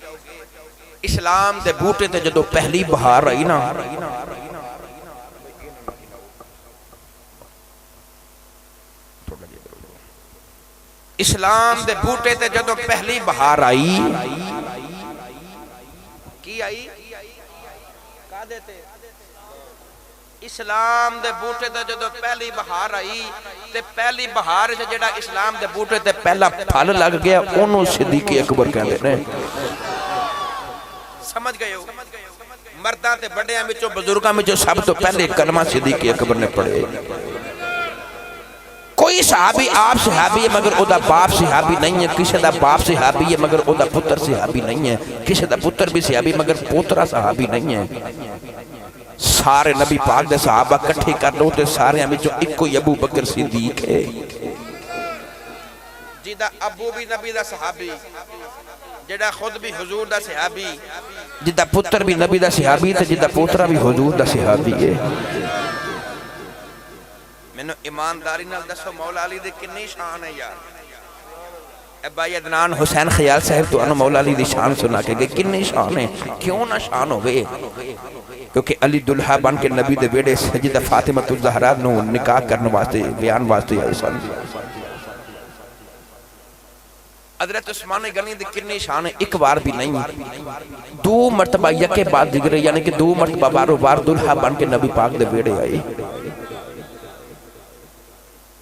اسلام دے بوٹے تے جدو پہلی بہار آئی نا اسلام دے بوٹے تے جدو پہلی بہار آئی کی آئی کہا دیتے اسلام دے بوٹے تے جدو پہلی بہار آئی تے پہلی بہار سے جڑا اسلام دے بوٹے تے پہلا پھل لگ گیا انہوں صدیق اکبر کہہ لے سمجھ گئے ہو مرداں تے بڑے ہمیں چو بزرگاں میں جو سب تو پہلے کلمہ صدیق اکبر نے پڑھے کوئی صحابی آپ صحابی ہے مگر او دا باپ صحابی نہیں ہے کسی دا باپ صحابی ہے مگر او دا پتر صحابی نہیں ہے کسی دا پتر بھی صحابی مگر پوترہ صحابی نہیں ہے سارے نبی پاک دے صحابہ کٹھے کر لو تے سارے ہمیں جو ایک کوئی ابو بکر صدیق ہے جیدہ ابو بھی نبی دا صحابی جیدہ خود بھی حضور دا صحابی جیدہ پتر بھی نبی دا صحابی تے جیدہ پوترہ بھی حضور دا صحابی ہے میں نے ایمانداری نال دسو مولا علی دے کنی شان ہے یار اے بھائی عدنان حسین خیال صاحب تو انہوں مولا علی دی شان سنا کے گئے کنی شان ہے کیوں نہ شان ہوئے کیونکہ علی دلہا بن کے نبی دے بیڑے سجدہ فاطمہ الزہرا نو نکاح کرنے واسطے بیان واسطے آئے سن حضرت عثمان غنی دی کنی شان ہے ایک بار بھی نہیں 2 مرتبہ یکے بعد دیگرے یعنی کہ 2 مرتبہ بارو بار دلہا بن کے نبی پاک دے بیڑے آئے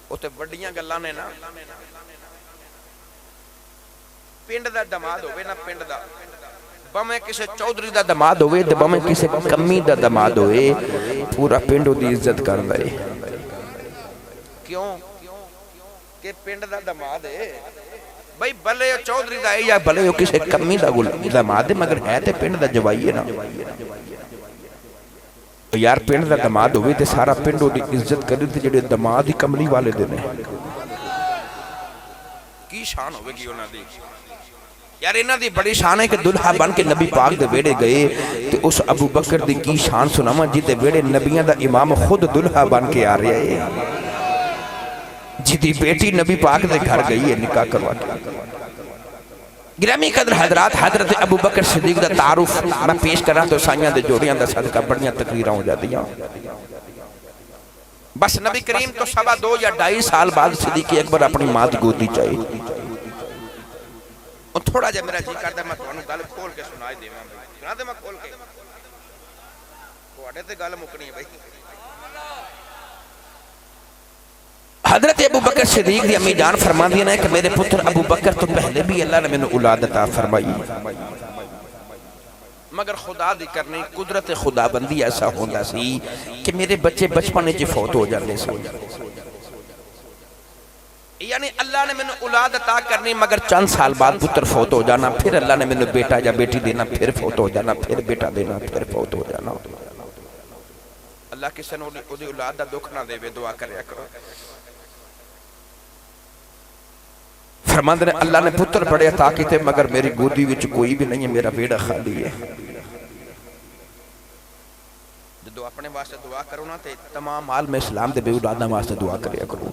وہ تے بڑیاں گلاں نے نا پنڈ دا دماد ہوئے نا پنڈ دا بمیں کسے چودری دا دماد ہوئے بمیں کسے کمی دا دماد ہوئے پورا پنڈو دی عزت کر دائے کیوں کہ پنڈ دا دماد ہے بھئی بلے چودری دا ہے یا بلے کسے کمی دا دماد ہے مگر ہے تے پنڈ دا جوائی ہے نا یار پنڈ دا دماد ہوئے تے سارا پنڈو دی عزت کر دی جڑے دماد ہی کملی والے دینے کی شان ہوئے گی انہاں دی یار انہاں دی بڑی شان ہے کہ دلہا بن کے نبی پاک دے ویڑے گئے تو اس ابو بکر دی کی شان سناما جی دے ویڑے نبیاں دا امام خود دلہا بن کے آ رہے ہیں جی دی بیٹی نبی پاک دے گھر گئی ہے نکاح کروا کے گرامی قدر حضرات حضرت ابو بکر صدیق دا تعارف میں پیش کر رہا تو سائیاں دے جوڑیاں دا صدقہ بڑیاں تقریرہ ہو جاتی ہیں بس نبی کریم تو 2.5 یا 2.5 سال بعد صدیق اکبر اپنی ماں دی گودی چاہیے اور تھوڑا جا میرا جی کرتا ہے میں تو انہوں گل کھول کے سنائی دے سنا دے میں کھول کے تے گل مکنی ہے بھائی حضرت ابو بکر صدیق دی امی جان فرما دیا ہے کہ میرے پتر ابو بکر تو پہلے بھی اللہ نے میں اولاد عطا فرمائی مگر خدا دی کرنے قدرت خدا بندی ایسا ہوندہ سی کہ میرے بچے بچپنے جی فوت ہو جانے سے یعنی اللہ نے میں اولاد عطا کرنی مگر چند سال بعد پتر فوت ہو جانا پھر اللہ نے میں بیٹا یا بیٹی دینا پھر فوت ہو جانا پھر بیٹا دینا پھر فوت ہو جانا اللہ کسی نے انہی اولاد دا دکھ نہ دے دعا کریا کرو فرماند نے اللہ نے پتر بڑے عطا کی تھے مگر میری گودی وچ کوئی بھی نہیں ہے میرا بیڑا خالی ہے جدو اپنے واسطے دعا کرو نا تے تمام عالم اسلام دے بے اولادہ واسطے دعا کریا کرو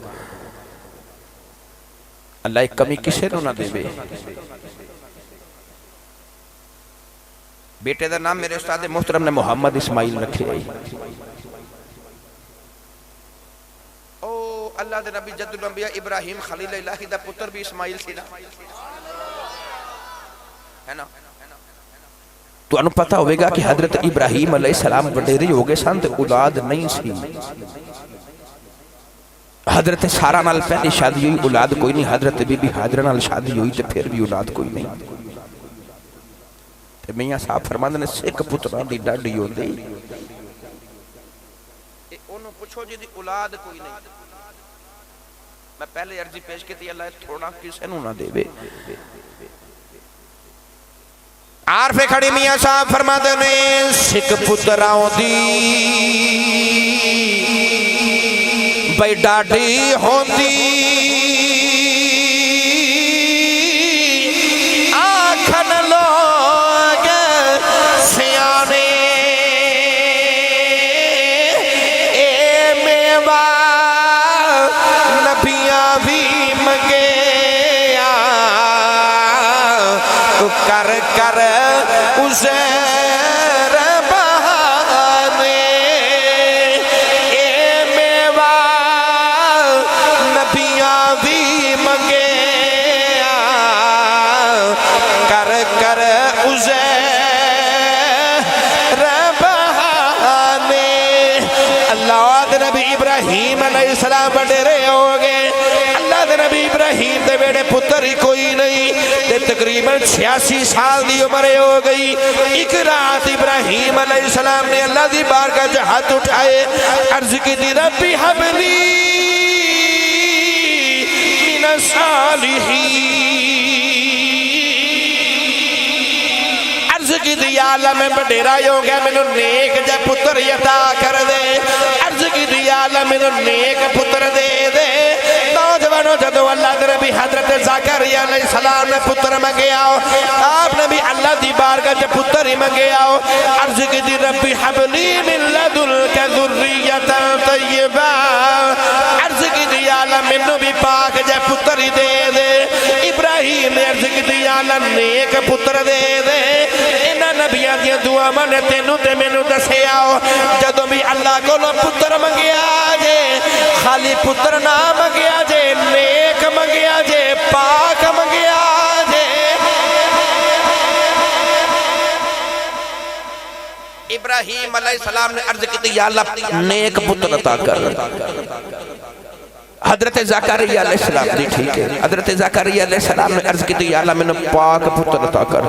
اللہ ایک کمی کسے نو نہ دے بے بیٹے دا نام میرے استاد محترم نے محمد اسماعیل رکھے اللہ دے نبی جد الانبیاء ابراہیم خلیل الہی دا پتر بھی اسماعیل سی نا ہے نا تو انہوں پتہ ہوئے گا کہ حضرت ابراہیم علیہ السلام وڈیری ہو گئے سان تے اولاد نہیں سی حضرت سارہ نال پہلی شادی ہوئی اولاد کوئی نہیں حضرت بی بی حاجرہ نال شادی ہوئی تے پھر بھی اولاد کوئی نہیں تے میاں صاحب فرماندے نے سکھ پتران دی ڈاڈی ہوندی انہوں پوچھو جی دی اولاد کوئی نہیں میں پہلے عرضی پیش کی تھی اللہ تھوڑا کسے نو نہ دے بے عارف کھڑی میاں صاحب فرما دے نے سکھ پتراؤں دی بھائی ڈاڈی ہوندی آنکھن لوگ سیانے اے میوہ نبیاں بھی مگے کر کر عزیر بہانے اے میوہ نبیاں بھی مگے کر کر عزیر بہانے اللہ دے نبی ابراہیم علیہ السلام بڑے رہے ہوگے اللہ دے نبی ابراہیم دے بیڑے پتر ہی کوئی نہیں تے تقریباً 86 سال دی عمر ہو گئی ایک رات ابراہیم علیہ السلام نے اللہ دی بارگاہ جہ ہاتھ اٹھائے عرض کی دی ربی حبلی من الصالحین عرض کی دی عالم میں بڑیرہ ہو گیا میں نے نیک جا پتر عطا کر دے عرض کی دی عالم میں نے نیک پتر دے دے نوجوانوں جدو اللہ دے نبی حضرت زکریا علیہ السلام نے پتر مانگے آؤ آپ نے بھی اللہ دی بارگاہ جب پتر ہی مانگے آؤ عرض کی دی ربی حبلی من لدنک ذریۃ طیبہ عرض کی دی عالم منو بھی پاک جب پتر ہی دے دے ابراہیم نے عرض کی دی عالم نیک پتر دے دے انہاں نبیاں دیا دعا مانے تینوں تے مینوں دسے آؤ جدو بھی اللہ کو لو پتر مانگے آجے خالی پتر نہ مانگے آجے نیک مانگے آجے پاک مانگے آجے ابراہیم علیہ السلام نے عرض کی یا اللہ نیک پتر عطا کر حضرت زکریا علیہ السلام دی ٹھیک ہے حضرت زکریا علیہ السلام نے عرض کی یا اللہ میں نے پاک پتر عطا کر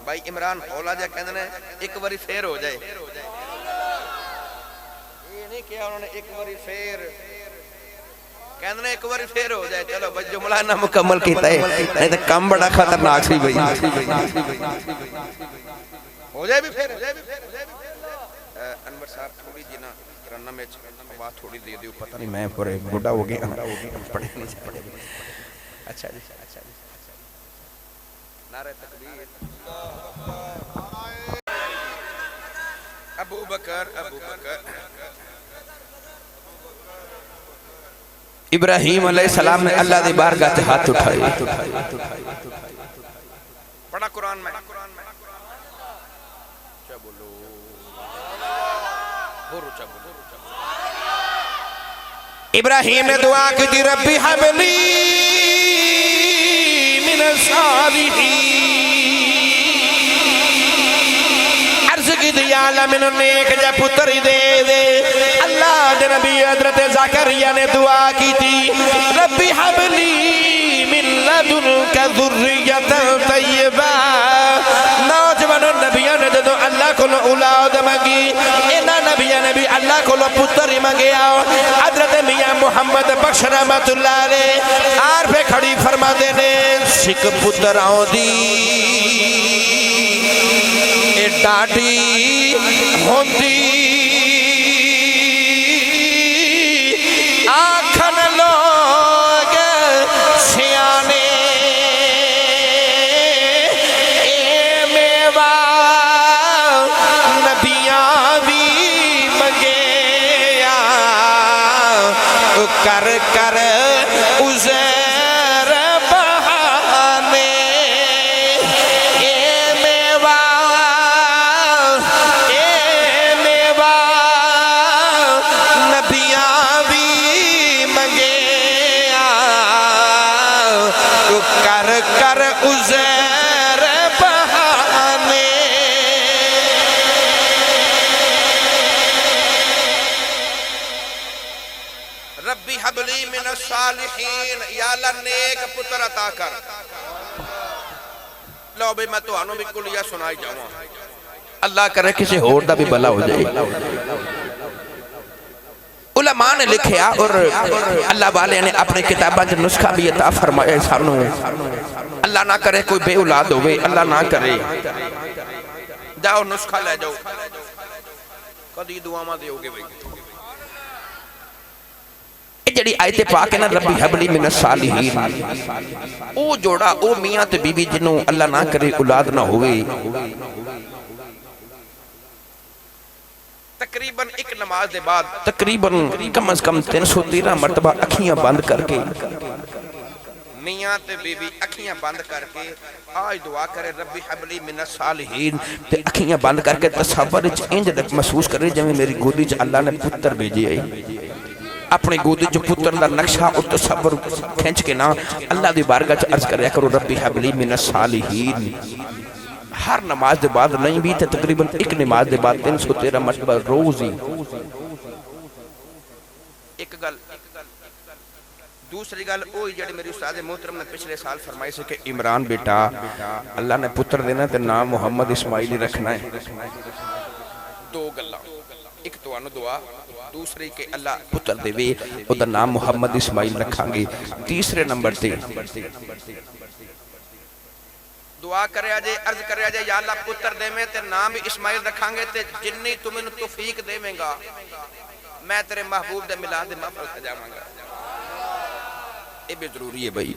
بھائی عمران اولا جا کہنے نے ایک باری پھر ہو جائے یہ نہیں کیا انہوں نے ایک باری پھر کہنے نے ایک باری پھر ہو جائے چلو بھائی جملہ نہ مکمل کیتا ہے نہیں تو کم بڑا خطرناک سی بھائی ہو جائے بھی پھر انور صاحب تھوڑی جی نا ترنم میں آواز تھوڑی دے دیو پتہ نہیں میں پورے بڑھا ہو گیا پڑھے نہیں پڑھے اچھا جی نعرہ تکبیر ابو بکر ابراہیم علیہ السلام نے اللہ دی بارگاہ تے ہاتھ اٹھائے پڑھا قرآن میں کیا بولو روچا بولو ابراہیم نے دعا کی تھی ربی حبلی من الصالحین عرض کی تھی یا اللہ میں نے ایک جا پتر ہی دے دے اللہ دے نبی حضرت زکریا نے دعا کی تھی ربی حبلی من لدنک ذریت طیبہ نوجوانوں نبیوں نے جدو اللہ کو اولاد مانگی اینا نبیوں نے بھی اللہ کو پتر ہی مانگیا حضرت میاں محمد بخش رحمت اللہ علیہ آر پہ کھڑی فرما دینے سکھ پتر آؤں دی اے ڈاٹی ہوندی آکھن لوگ سیانے اے میوہ نبیاں بھی منگیا کر کر عزیر بہانے اے میوہ نبیاں بھی منگیا کر کر عزیر بہانے ربی حبلی من الصالحین یا اللہ نیک پتر عطا کر لو بھی میں تو آنوں بھی کلیہ سنائی جاؤں اللہ کرے کسی اور دا بھی بلا ہو جائے علماء نے لکھیا اور اللہ والے نے اپنے کتابہ جو نسخہ بھی عطا فرمایا سانوں اللہ نہ کرے کوئی بے اولاد ہوئے اللہ نہ کرے جاؤ نسخہ لے جاؤ کدی دعا ماں دے ہوگے بھئی جڑی آیت پاک ہے نا ربی حبلی من الصالحین او جوڑا او میاں تے بی بی جنوں اللہ نہ کرے اولاد نہ ہوئے تقریباً ایک نماز دے بعد تقریباً کم از کم 313 مرتبہ اکھیاں بند کر کے میاں تے بی بی اکھیاں بند کر کے آج دعا کرے ربی حبلی من ہین الصالحین تے اکھیاں بند کر کے تصور انج محسوس کرے جویں میری گودی چ اللہ نے پتر بھیجے ہے اپنی گودی جو پتر دا نقشہ اور تصور کھینچ کے نا اللہ دی بارگاہ چ عرض کریا کرو ربی حبلی من الصالحین ہر نماز دے بعد نہیں بھی تے تقریباً ایک نماز دے بعد 313 مرتبہ روز ہی ایک گل دوسری گل اوہی جڑی میری استاد محترم نے پچھلے سال فرمائی سے کہ عمران بیٹا اللہ نے پتر دینا تے نام محمد اسماعیل ہی رکھنا ہے دو گلاں ایک تو انو دعا دوسری کہ اللہ پتر دے وے او دا نام محمد اسماعیل رکھاں گے تیسرے نمبر تے دعا کرے آجے عرض کرے آجے یا اللہ پتر دے میں تے نام اسماعیل رکھاں گے تے جنی تمہیں توفیق دے میں گا میں تیرے محبوب دے ملاد دے محفل سجاواں گا یہ بھی ضروری ہے بھائی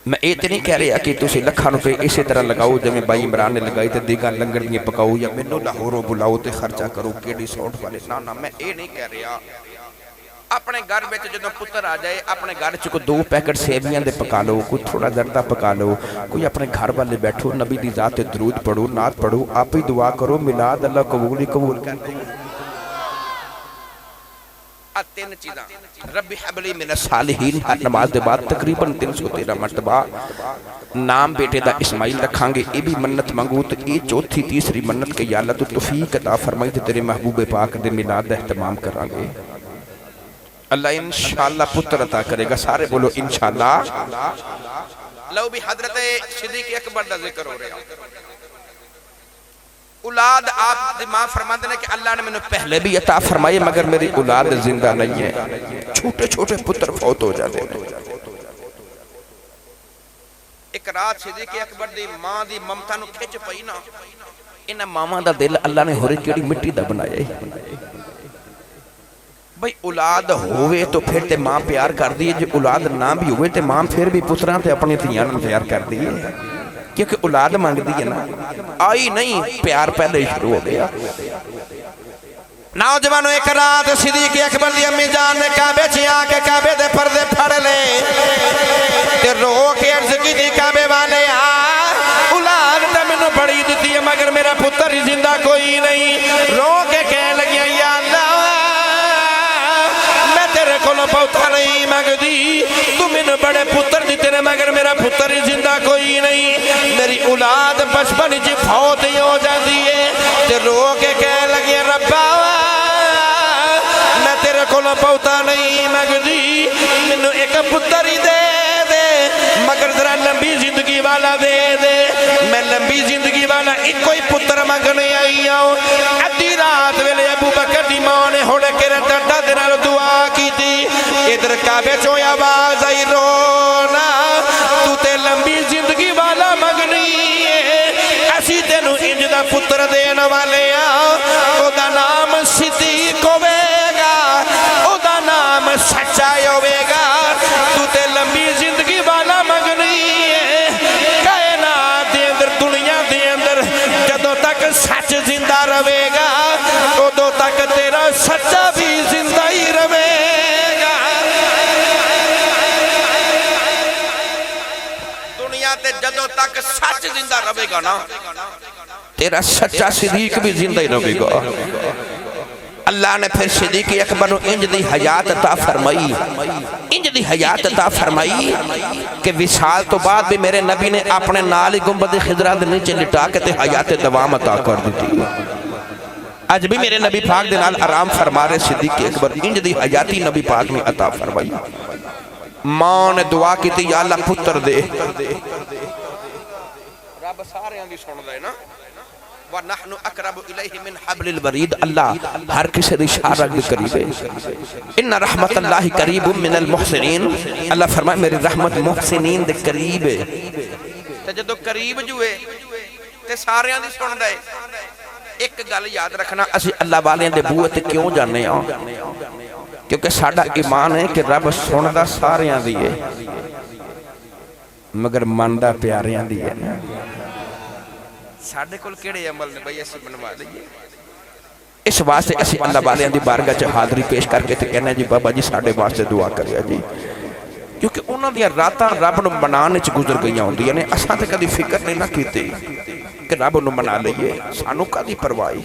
میں یہ نہیں کہہ رہا کہ تسی لکھاں روپے اسی طرح لگاؤ جب بھائی عمران نے لگائی تے دیگاں لنگر دیئے پکاؤ یا منو لاہوروں بلاؤ تے خرچہ کرو کیڑی سوٹ والے نا میں یہ نہیں کہہ رہا اپنے گھر میں جدوں پتر آ جائے اپنے گھر چ کو 2 پیکٹ سیویاں دے پکا لو کوئی تھوڑا زردہ پکا لو کوئی اپنے گھر والے بیٹھو نبی دی ذات درود پڑھو نعت پڑھو آپ ہی دعا کرو میلاد اللہ قبول ہی قبول کر دے تین چیزاں ربی حبلی من الصالحین ہر نماز دے بعد تقریباً 313 مرتبہ نام بیٹے دا اسماعیل رکھاں گے یہ بھی منت مانگو تو یہ چوتھی تیسری منت کہ یا اللہ تو توفیق عطا فرمائی تے تیرے محبوب پاک دے میلاد دا اہتمام کران گے اللہ انشاءاللہ پتر عطا کرے گا سارے بولو انشاءاللہ لو بھی حضرت صدیق اکبر دا ذکر ہو رہا اولاد آپ ماں فرماتے ہیں کہ اللہ نے میں نے پہلے بھی عطا فرمائے مگر میری اولاد زندہ نہیں ہے چھوٹے چھوٹے پتر فوت ہو جاتے ہیں ایک رات صدیق اکبر دی ماں دی ممتا نو کھچ پئی نا انہاں ماما دا دل اللہ نے ہوری کیڑی مٹی دا بنایا ہے بھئی اولاد ہوئے تو پھر تے ماں پیار کر دیئے، جو اولاد نہ بھی ہوئے تے ماں پھر بھی پتران تے اپنی تیان پیار کر دیئے، کیونکہ اولاد مانگ دیئے نا، آئی نہیں پیار پہلے شروع ہو گیا۔ نوجوانوں ایک رات صدیق اکبر دی امی جان نے کعبے چیاں کے کعبے دے پردے پھڑ لے تے رو کے عرض کی دی کعبے والے اولاد تے مینوں بڑی دتی ہے مگر میرا پتر ہی زندہ کوئی نہیں، رو کے کہنے لگیا یا اللہ میں تیرے کولوں بہتا نہیں مانگدی، تو مینوں بڑے پتر دیتے نے مگر میرا پتر ہی زندہ کوئی نہیں، میری اولاد بچپن وچ فوت ہی ہو جاتی ہے تے رو کے کہنے لگیا ربا میں تیرے کولوں بہتا نہیں مانگدی، مینوں ایک پتر ہی دے دے مگر ذرا لمبی زندگی والا دے دے، میں لمبی زندگی والا ایک کوئی پتر مانگنے آئی ہوں۔ ادھی رات ویلے ابو بکر دی ماں نے ہوڑ کے ڈڈا دے نال دعا کی تھی، ادھر کعبے چوں آواز آئی رونا تو تے لمبی زندگی والا مانگنی ہے، اسی تینوں انج دا پتر دین والے ہاں، او دا نام صدیق ہوے گا، او دا نام سچا ہوے گا، تو تے لمبی زندگی والا مانگنی ہے، کائنات دے اندر دنیا دے اندر جدوں تک سچ زندہ رہے گا ادوں تک تیرا سچا بھی زندہ ہی رہے گا۔ دنیا تے جدوں تک سچ زندہ رہے گا نا، تیرا سچا صدیق بھی زندہ ہی رہے گا۔ اللہ نے پھر صدیق اکبر نو انج دی حیات عطا فرمائی، انج دی حیات عطا فرمائی کہ وصال تو بعد بھی میرے نبی نے اپنے نال ہی گنبد خضرا دے نیچے لٹا کے تے حیات دوام عطا کر دیتی۔ آج بھی میرے نبی پاک دے نال آرام فرما رہے صدیق اکبر، انج دی حیاتی نبی پاک نے عطا فرمائی۔ ماں نے دعا کی تھی یا اللہ پتر دے، رب سارے آنگی سن دے نا، وَنَحْنُ أَقْرَبُ إِلَيْهِ مِنْ حبل الورید، اللہ ہر کسی دی شارک دے قریب ہے۔ ان رحمت اللہ قریب من المحسنین، اللہ فرمائے میری رحمت محسنین دے قریب ہے۔ تے جدو قریب جوئے تے سارے آنگی سن دے، ایک گل یاد رکھنا، اسی اللہ والے دے بوئے تے کیوں جانے ہوں؟ کیونکہ ساڑھا ایمان ہے کہ رب سندہ سارے آن دیئے مگر مندہ پیارے آن دیئے۔ ساڑھے کل کیڑے عمل نے بھئی ایسی بنوا لئیے، اس واسطے اسی اللہ والے دی بارگاہ چ حاضری پیش کر کے تے کہنا جی بابا جی ساڑھے واسطے دعا کریا جی، کیونکہ انہوں دیا راتاں رب نو منانے چ گزر گئیاں ہوں دیئے نے، اساں تے کدی فکر نہیں نہ کیتے کہ رب نو منا لئیے، سانو کدی پروائی۔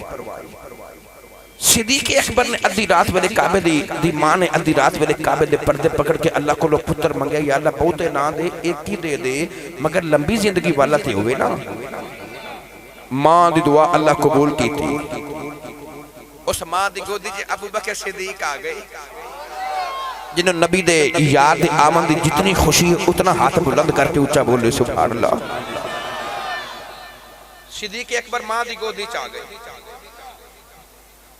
صدیق اکبر نے ادھی رات ویلے کعبے دی ماں نے ادھی رات ویلے کعبے دے پردے پکڑ کے اللہ کو لو پتر منگیا، یا اللہ بہتے نہ دے ایک ہی دے دے مگر لمبی زندگی والا تھے ہوئے نا۔ ماں دی دعا اللہ قبول کی تھی۔ اس ماں دی گودی جے ابو بکر صدیق آ گئی، جنہوں نبی دے یاد دے آمن دی جتنی خوشی ہے اتنا ہاتھ بلند کر کے اونچا بولے سبحان اللہ۔ صدیق اکبر ماں دی گودی چاہ گئی،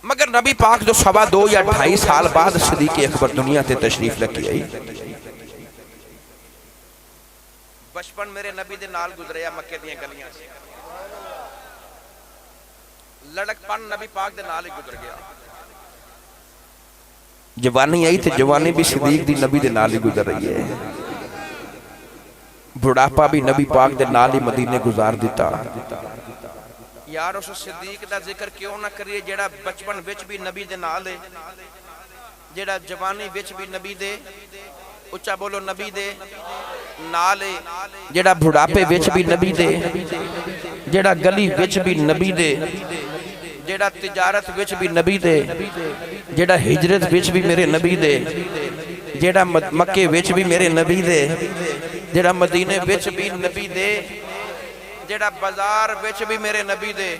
مگر نبی پاک جو 2.25 یا 2.5 سال بعد صدیق اکبر دنیا تے تشریف لکی آئی۔ بچپن میرے نبی دے نال گزریا مکے دیاں گلیاں سے، لڑک پن نبی پاک دے نال ہی گزر گیا۔ جوانی آئی تے جوانی بھی صدیق دی نبی دے نال ہی گزر رہی ہے، بڑھاپا بھی نبی پاک دے نال ہی مدینے گزار دیتا۔ یار اس صدیق دا ذکر کیوں نہ کریے جیڑا بچپن وچ بھی نبی دے نال ہے، جیڑا جوانی وچ بھی نبی دے، اچھا بولو نبی دے نال ہے، جیڑا بڑھاپے وچ بھی نبی دے، جیڑا گلی وچ بھی نبی دے، جیڑا تجارت وچ بھی نبی دے، جیڑا ہجرت وچ بھی میرے نبی دے، جیڑا مکے وچ بھی میرے نبی دے، جیڑا مدینے وچ بھی نبی دے، جیڑا بازار وچ بھی میرے نبی دے،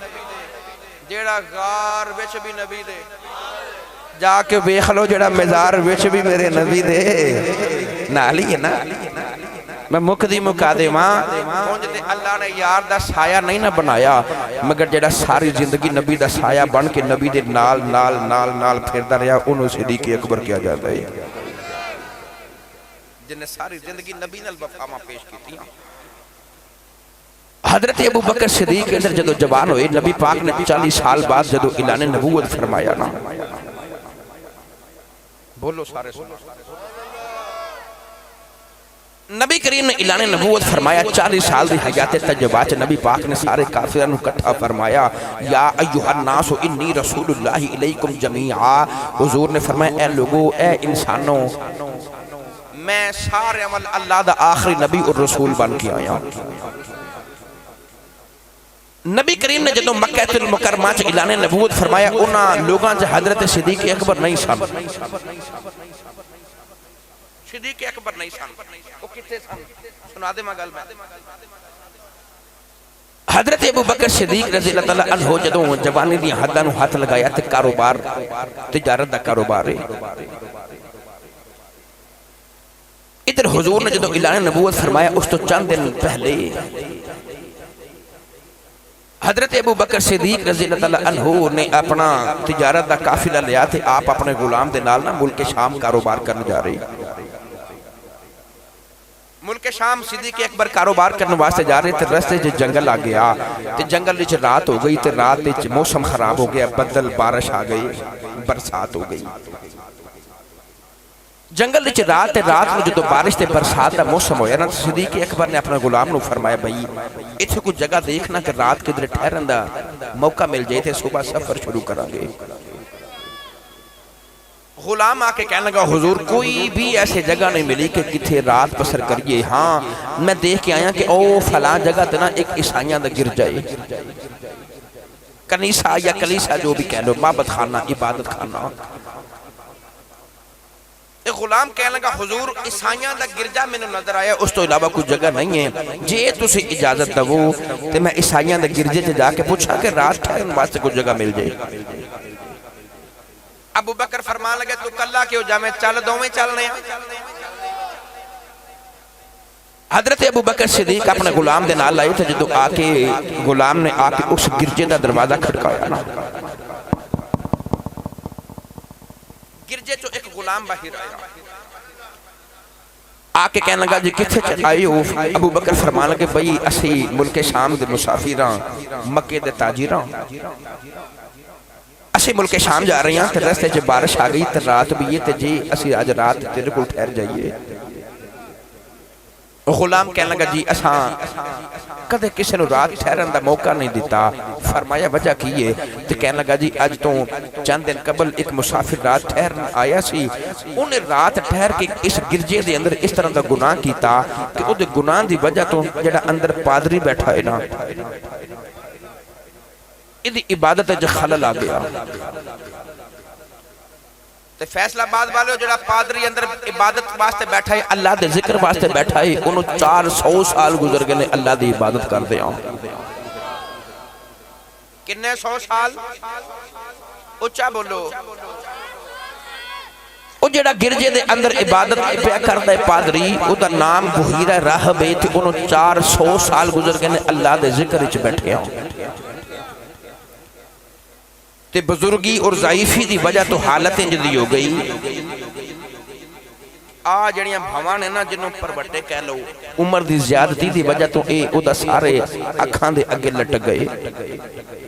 جیڑا غار وچ بھی نبی دے، جا کے ویکھ لو جیڑا مزار وچ بھی میرے نبی دے، نالی ہے نا۔ میں مکدی مکا دے ماں اونج تے اللہ نے یار دا سایہ نہیں نہ بنایا، مگر جیڑا ساری زندگی نبی دا سایہ بن کے نبی دے نال نال نال نال پھردا رہیا انہوں صدیق اکبر کیا جاتا ہے، جن نے ساری زندگی نبی نال وفا پیش کی تھی۔ حضرت ابو بکر صدیق اندر جدو جوان ہوئے، نبی پاک نے 40 سال بعد جدو اعلان نبوت فرمایا نا، بولو سارے سنو. نبی کریم نے اعلان نبوت فرمایا 40 سال دی حیات تجربات نبی پاک نے سارے کافروں کو اکٹھا فرمایا یا ایھا الناس انی رسول اللہ الیکم جمیعا. حضور نے فرمایا اے لوگو اے انسانوں میں سارے عمل اللہ دا آخری نبی اور رسول بن کے آیا. نبی کریم نے جدو مکہ المکرمہ چ اعلان نبوت فرمایا انہاں لوگاں چ حضرت صدیق اکبر نہیں سن. صدیق اکبر نہیں سن. وہ کتے سن سنا دے میں گل میں. حضرت ابو بکر صدیق رضی اللہ تعالیٰ عنہ جدو جوانی دی حداں نو ہاتھ لگایا تے کاروبار تجارت دا کاروبار ہے. ادھر حضور نے جدو اعلان نبوت فرمایا اس تو چند دن پہلے حضرت ابو بکر صدیق رضی اللہ تعالیٰ عنہ نے اپنا تجارت دا قافلہ لیا تھے. آپ اپنے غلام دے نال نا ملک شام کاروبار کرنے جا رہے. ملک شام صدیق اکبر کاروبار کرنے واسطے جا رہے تھے. رستے جو جنگل آ گیا تے جنگل وچ رات ہو گئی تے رات وچ موسم خراب ہو گیا. بدل بارش آ گئی برسات ہو گئی. جنگل وچ رات نو جدو بارش تے برسات دا موسم ہویا نا صدیق اکبر نے اپنے غلام نو فرمایا بھائی ایتھے کوئی جگہ دیکھنا کہ رات کدھر ٹھہرن دا موقع مل جائے تے صبح سفر شروع کریں گے. غلام آ کے کہنے لگا حضور کوئی بھی ایسے جگہ نہیں ملی کہ کتھے رات بسر کریے. ہاں میں دیکھ کے آیا کہ او فلاں جگہ تے نا ایک عیسائیاں دا گرجا ہے, کنیسہ یا کلیسا جو بھی کہہ لو, معبد خانہ عبادت خانہ. ایک غلام کہنے لگا حضور عیسائیاں دا گرجا میں نے نظر آیا اس تو علاوہ کوئی جگہ نہیں ہے, جے تسی اجازت دو تے میں عیسائیاں دا گرجے تے جا کے پوچھا کہ رات ٹھہرن واسطے کوئی جگہ مل جائے. ابو بکر فرمان لگے تو کلا کیوں جا میں چل دو میں چلنے. حضرت ابو بکر صدیق اپنے غلام دے نال آئے تھے. جدو آ کے غلام نے آ کے اس گرجے دا دروازہ کھڑکایا نا, گرجے چو ایک غلام باہر آیا آ کے کہنے لگا جی کتھے چل آئے ہو. ابو بکر فرمان لگے بھئی اسی ملک شام دے مسافراں مکے دے تاجراں اسی ملک شام جا رہے ہیں تے رستے چ بارش آ گئی تے رات بھی یہ تے جی اسی آج رات تیرے کول ٹھہر جائیے. غلام کہنے لگا جی اساں کدے کسی نو رات ٹھہرن دا موقع نہیں دیتا. فرمایا وجہ کی ہے تے کہنے لگا جی اج تو چند دن قبل ایک مسافر رات ٹھہرن آیا سی, انہیں رات ٹھہر کے اس گرجے دے اندر اس طرح دا گناہ کیتا کہ او دے گناہ دی وجہ تو جڑا اندر پادری بیٹھا ہے نا ادھی عبادت جو خلل آ گیا. تے فیصلہ آباد والے جڑا پادری اندر عبادت واسطے بیٹھا ہے اللہ دے ذکر واسطے بیٹھا ہے انہوں 400 سال گزر گئے اللہ دی عبادت کر دے آؤں. کنے 100 سال اچھا بولو. او جڑا گرجے دے اندر عبادت پیا کردا ہے پادری او دا نام بحیرہ راہب ہے تے انہوں 400 سال گزر گئے اللہ دے ذکر وچ بیٹھے آؤں. تے بزرگی اور ضعیفی دی وجہ تو حالتیں جدی ہو گئی. جڑیاں بھاواں نے نا جنوں پروٹے کہہ لو عمر دی زیادتی دی وجہ تو اے او دا سارے اکھاں دے اگے لٹک گئے.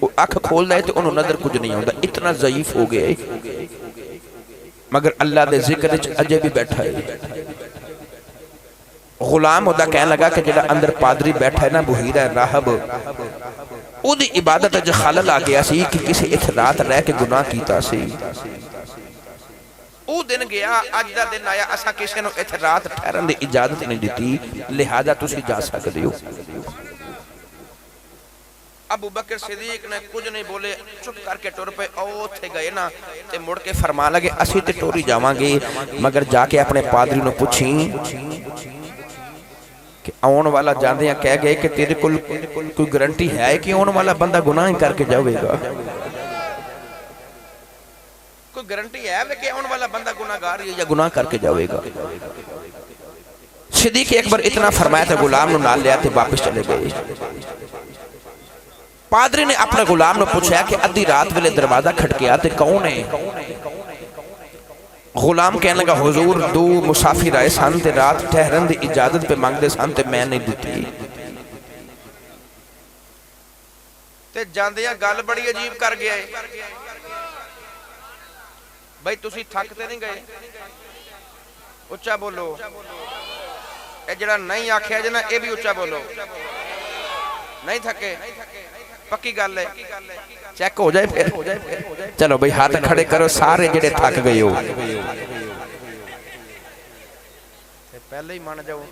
او اکھ کھول دے تے انہوں نظر کچھ نہیں ہوندا, اتنا ضعیف ہو گئے مگر اللہ دے ذکر وچ اجے بھی بیٹھا ہے. غلام ہودا کہنے لگا کہ جڑا اندر پادری بیٹھا ہے نا بحیرہ راہب او دی عبادت جو خلل آ گیا سی کہ کسی اترات رہ کے گناہ کیتا سی. او دن گیا اج دا دن آیا اسا کسی نو اترات ٹھہرن دی اجازت نہیں دیتی لہذا تسی جا سکدے ہو. ابو بکر صدیق نے کچھ نہیں بولے چپ کر کے ٹر پے. او تھے گئے نا تے مڑ کے فرما لگے اسی تے ٹوری جاواں گے مگر جا کے اپنے پادری نو پوچھیں کہ آن والا جاندے ہیں کہہ گئے کہ تیرے کل کوئی گارنٹی ہے کہ آن والا بندہ گناہ کر کے جاوے گا. کوئی گارنٹی ہے کہ آن والا بندہ گناہ گار یا گناہ کر کے جاوے گا. صدیق اکبر اتنا فرمایا تھا غلام نو نال لیا تے واپس چلے گئے. پادری نے اپنے غلام نو پوچھا کہ ادھی رات ویلے دروازہ کھٹکیا تے کون ہے. غلام کہنے لگا حضور دو مسافر آئے سن تے رات ٹھہرن دی اجازت پہ مانگ دے سن تے میں نہیں دیتی. تے جاندیاں گل بڑی عجیب کر گیا ہے. بھائی تسی تھک تے نہیں گئے اچھا بولو اے جڑا نہیں آکھیا جے نا اے بھی اچھا بولو نہیں تھکے پکی گل ہے چیک ہو جائے پھر چلو بھائی ہاتھ کھڑے کرو سارے جڑے تھک گئے ہو پہلے ہی مان جاؤ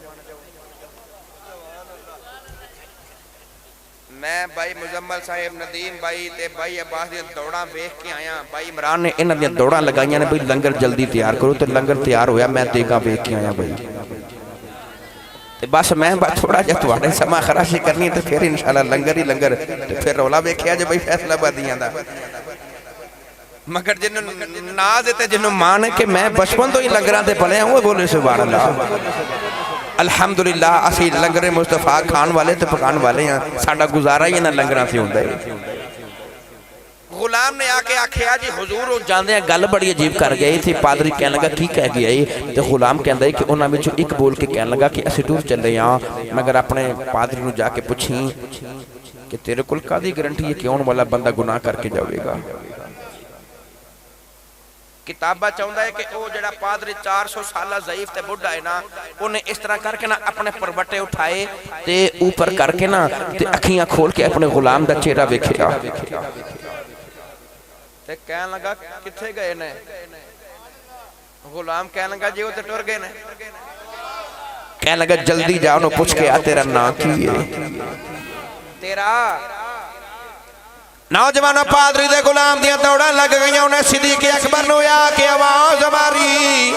میں بھائی مزمل صاحب ندیم بھائی تے بھائی عباس دی دوڑاں ویکھ کے آیا بھائی عمران نے انہاں دی دوڑاں لگائیاں نے بھائی لنگر جلدی تیار کرو تے لنگر تیار ہویا میں دیگاں ویکھ کے آیا بھائی تے بس میں تھوڑا جا تواڈے سما خراشی کرنی تے پھر انشاءاللہ لنگر ہی لنگر تے پھر رولا ویکھیا جے بھائی فیصلہ آبادیاں دا مگر جنوں ناز تے جنوں مان ہے کہ میں بچپن تو ہی لنگراں تے پلے ہوں بولے سبحان اللہ الحمدللہ اسی لنگر مصطفیٰ کھان والے تے پکان والے ہیں ساڈا گزارا ہی نہ لنگراں سے ہوندا ہے غلام نے آکے آکھیا جی حضور وہ جاندے ہیں گل بڑی عجیب کر گئی تھی پادری کہنے لگا کی کہہ گیا ہے تے غلام کہندا ہے کہ انہاں وچوں ایک بول کے کہنے لگا کہ اسی ٹور چلے ہاں مگر اپنے پادری نو جا کے پوچھیں کہ تیرے کول کادی گارنٹی ہے کہ اون والا بندہ گناہ کر کے جاوے گا کتابہ چاہتا ہے کہ وہ جڑا پادری 400 سالہ ضعیف تے بڑھا ہے نا انہیں اس طرح کر کے نا اپنے پروٹے اٹھائے تے اوپر کر کے نا تے اکھیاں کھول کے اپنے غلام دا چہرہ ویکھیا تے کہنے لگا کتھے گئے نے غلام کہنے لگا جی وہ تے ٹر گئے نے کہنے لگا جلدی جا انہوں پوچھ کے آ تیرا نا کی ہے تیرا نوجوانوں پادری دے غلام دیاں دوڑاں لگ گئیں انہیں صدیق اکبر نو یا کہ آواز ماری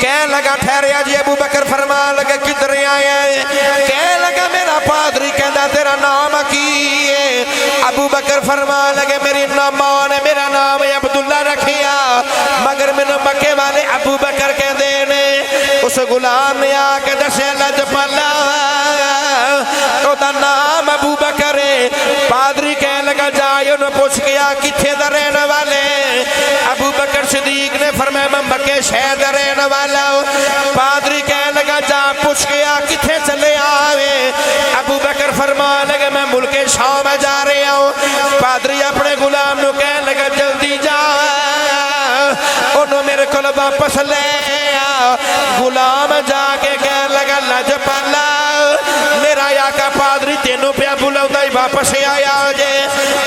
کہنے لگا ٹھہریا جی ابو بکر فرمان لگے کدھر آئے ہیں کہنے لگا میرا پادری کہندا تیرا نام کی ہے ابو بکر فرمان لگے میری نامان ہے میرا نام ہے عبداللہ رکھیا مگر میں نے مکے والے ابو بکر کہندے نے اس غلام نے آ کے دسے لج پالا تو دا نام ابو بکر ہے پادری کہنے لگا جائے انہوں پوچھ گیا کتھے دا رہنے والے ابو بکر صدیق نے فرمایا میں مکے شہر دا رہنے والا پادری کہنے لگا جا پوچھ گیا کتھے چلے آوے ابو بکر فرمان لگا میں ملک شام جا رہے ہوں پادری اپنے غلام نو کہنے لگا جلدی جا انہوں میرے کل واپس لے غلام جا کے کہنے لگا لج پالا میرا آقا پادری تینوں پہ بلاؤ دائی واپس آیا جے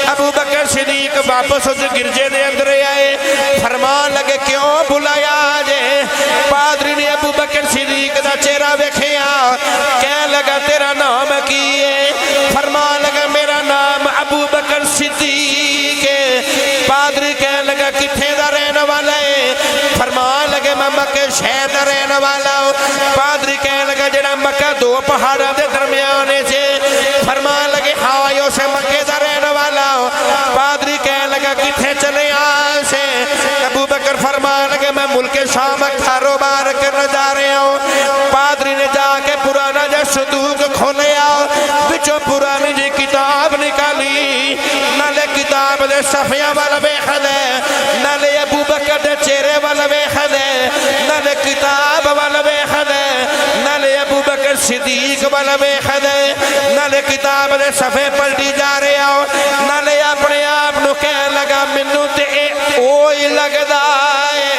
ابو بکر صدیق واپس اس گرجے دے اندر آئے فرمان لگے کیوں بلایا جے پادری نے ابو بکر صدیق دا چہرہ ویکھیا کہنے لگا تیرا نام کی ہے فرمان لگا میرا نام ابو بکر صدیق ہے پادری کہنے لگا کتھے دا رہنے والا ہے فرمان لگے میں مکہ شہر دا رہنے والا ہوں پادری کہنے لگا جڑا مکہ دو پہاڑا دے درمیانے سے فرمان لگے ہائیوں سے مکہ دا رہنے والا ہوں پادری کہنے لگا کتھے چلے آن سے ابو بکر فرمان لگے میں ملک شام کاروبار کرنے جا رہے ہوں پادری نے جا کے پرانا جا صندوق کھولے آؤ بچوں پرانی جی کتاب نکالی نالے کتاب دے صفحیاں والا بے خدے نالے ابو بکر دے چہرے والا بے خدے نالے کتاب والا بے خدے نالے ابو بکر صدیق والا بے خدے نالے کتاب دے صفحے پلٹی جا رہے آؤ نالے اپنے آپ نو کہنے لگا منو تے اوئی لگدا ہے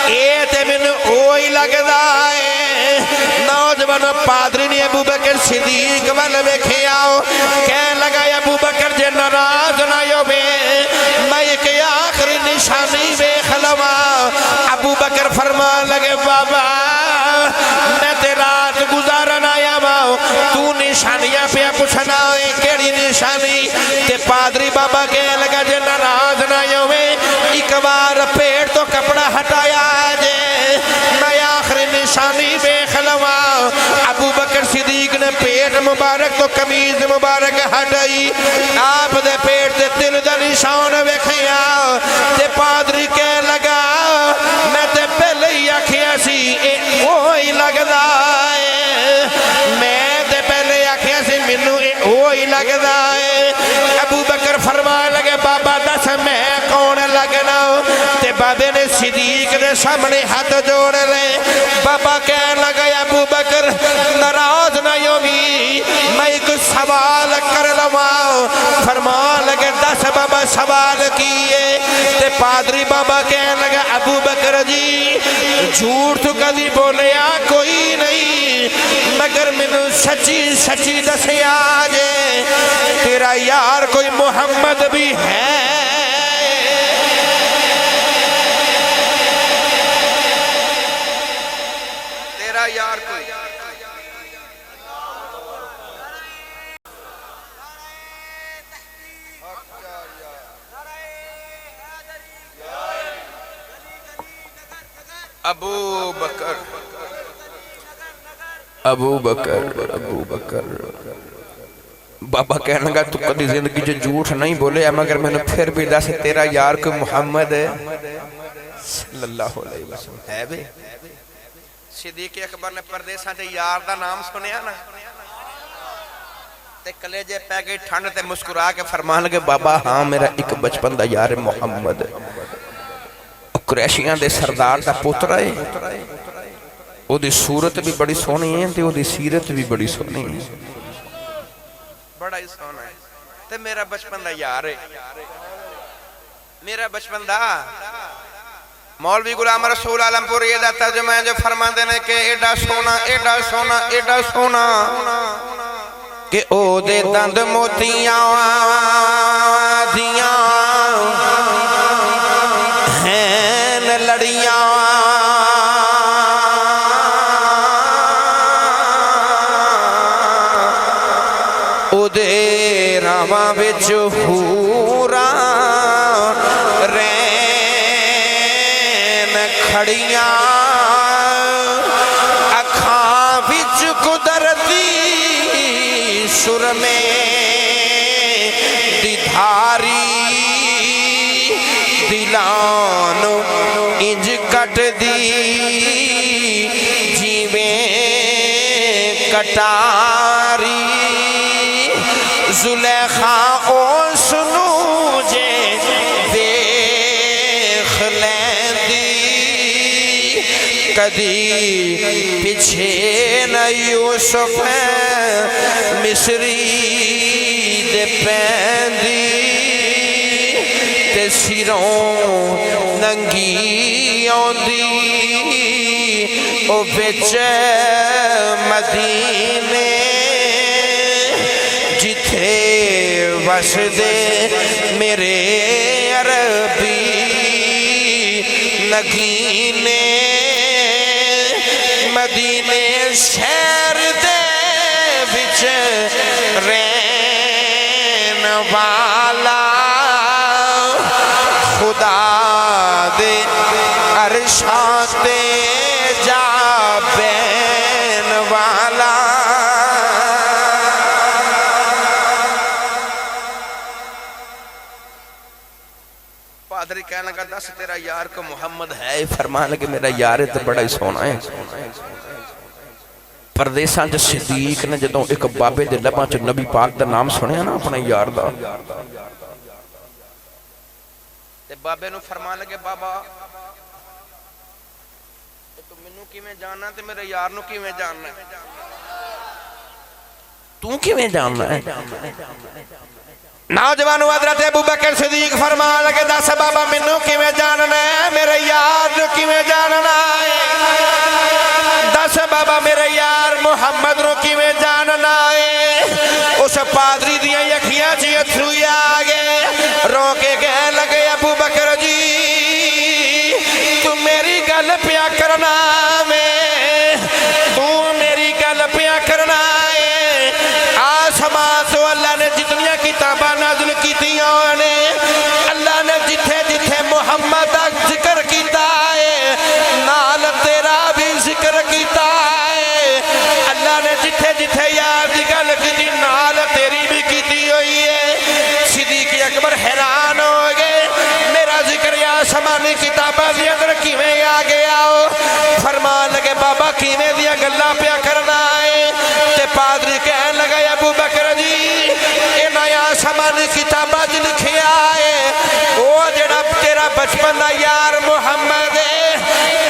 اے تے منو اوئی لگدا ہے نوجوان پادری نے ابو بکر صدیق والا ویکھے آؤ کہنے لگا ابو بکر جے ناراض نہ ہوے میں ایک آخری نشانی ویکھ لواں ابو بکر فرمان لگے بابا میں تے رات گزارن آیا ماں تو نشانیاں پہ پوچھنا ہے کیڑی نشانی تے پادری بابا کہنے لگا جے ناراض نہ ہوے ایک بار پیڑ تو کپڑا ہٹایا جے میں آخری نشانی ویکھ لواں ابو بکر صدیق نے پیٹ مبارک تو قمیض مبارک ہٹائی آپ دے پیٹ دے دل دا نشان ویکھیا تے پادری کہنے لگا میں تے پہلے ہی آکھیا سی اے وہی لگدا ہے میں تے پہلے آکھیا سی مینوں اے وہی لگدا ہے ابو بکر فرمان لگے بابا دس میں کون لگنا تے بابے نے صدیق دے سامنے ہاتھ جوڑ لے بابا کہنے لگا ابو بکر ناراض نہ ہووی میں ایک سوال کر لواں فرمان لگے 10 بابا سوال کیے تے پادری بابا کہنے لگا ابو بکر جی جھوٹ تو کدی بولیا کوئی نہیں مگر مینوں سچی سچی دسیا جے تیرا یار کوئی محمد بھی ہے تیرا یار کوئی ابو بکر بابا کہنے لگا تو کدی زندگی جو جھوٹ نہیں بولے مگر میں نے پھر بھی دس تیرا یار کوئی محمد ہے صلی اللہ علیہ وسلم ہے بے صدیق اکبر نے پردیساں تے یار دا نام سنیا نا تے کلیجے پہ گئی ٹھنڈ تے مسکرا کے فرمان لگے بابا ہاں میرا ایک بچپن دا یار محمد ہے قریشیاں دے سردار دا پتر ہے او دی صورت بھی بڑی سونی ہے تے او دی سیرت بھی بڑی سونی ہے بڑا ہی سونا ہے تے میرا بچپن دا یار ہے میرا بچپن دا مولوی غلام رسول عالم پوری یہ دا ترجمہ ہے جو فرما دینے کہ ایڈا سونا ایڈا سونا ایڈا سونا کہ او دے دند موتیاں دیاں ہیں لڑیاں او دے راواں وچ ہورا رین کھڑیاں اکھاں وچ قدرتی سرمے دی دھاری دلان انج کٹ دی جیویں کٹاری زلیخا او سنو جے دیکھ لیندی کدی پیچھے نہ یوسف مصری دے پیندی تے سروں ننگی آندی او بچ مدینے جتھے وس دے میرے عربی نگینے مدینے شہر دے بچ رین والا خدا دے عرشاں تے جا بین والا پادری کہنے لگا دس تیرا یار کو محمد ہے فرمان لگے میرا یار ہے تو بڑا ہی سونا ہے پردیساں جو صدیق نے جدوں ایک بابے دے لباں چ نبی پاک دا نام سنیا نا اپنے یار دا تے بابے نو فرمان لگے بابا تو منو کیویں جاننا تے میرے یار نو کیویں جاننا ہے تو کیویں جاننا ہے نوجوانو حضرت ابو بکر صدیق فرمان لگے دس بابا منو کیویں جاننا ہے میرے یار نو کیویں جاننا ہے دس بابا میرے یار محمد نو کیویں جاننا ہے اس پادری دیاں اکھیاں چ اتھرو آ گئے رو کے کہنے لگے ابو بکر جی تو میری گل پیا کرنا میں تو میری گل پیا کرنا ہے آسمان تو اللہ نے جتنیاں کتاباں نازل کیتیاں نے اللہ نے جتھے جتھے محمد دا ذکر کیتا ہے نال تیرا بھی ذکر کیتا ہے اللہ نے جتھے جتھے یار دی گل کیتی نال تیری بھی کیتی ہوئی ہے صدیق اکبر حیران ہو گئے میرا ذکر یا سمانی کتاباں دی اندر کیویں آ گیا فرمان لگے بابا کیویں دیاں گلاں پیا کرنا ہے تے پادری کہنے لگا ابو بکر جی انہاں یا سمانی کتاباں دی لکھیا ہے او جڑا تیرا بچپن دا یار محمد ہے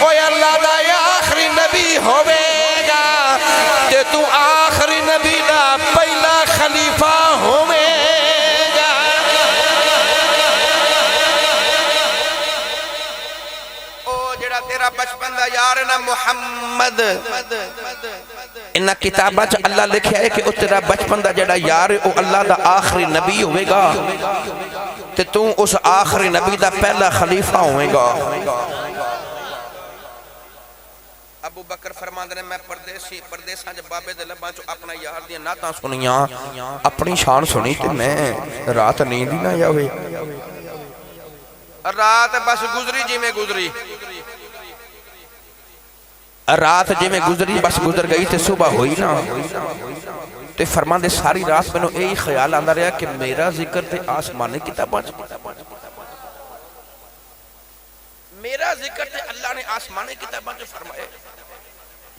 او اللہ دا آخری نبی ہوے گا تے تو آخری نبی دا پہلا خلیل دا یار نا محمد انہاں کتاباں چ اللہ لکھیا ہے کہ او تیرا بچپن دا جڑا یار ہے او اللہ دا آخری نبی ہوئے گا تے تو اس آخری نبی دا پہلا خلیفہ ہوئے گا. ابو بکر فرماندے نے میں پردیساں جب بابے دے لباں چوں اپنا یار دیاں نعتاں سنیاں اپنی شان سنی تے میں رات نیند ہی نہ آوے. رات بس گزری جی میں گزری رات جی میں گزری بس گزر گئی تے صبح ہوئی نا تے فرماندے ساری رات میں یہی خیال آندا رہا کہ میرا ذکر تے آسمانی کتاباں میرا ذکر تے اللہ نے آسمانی کتاباں جو فرمائے.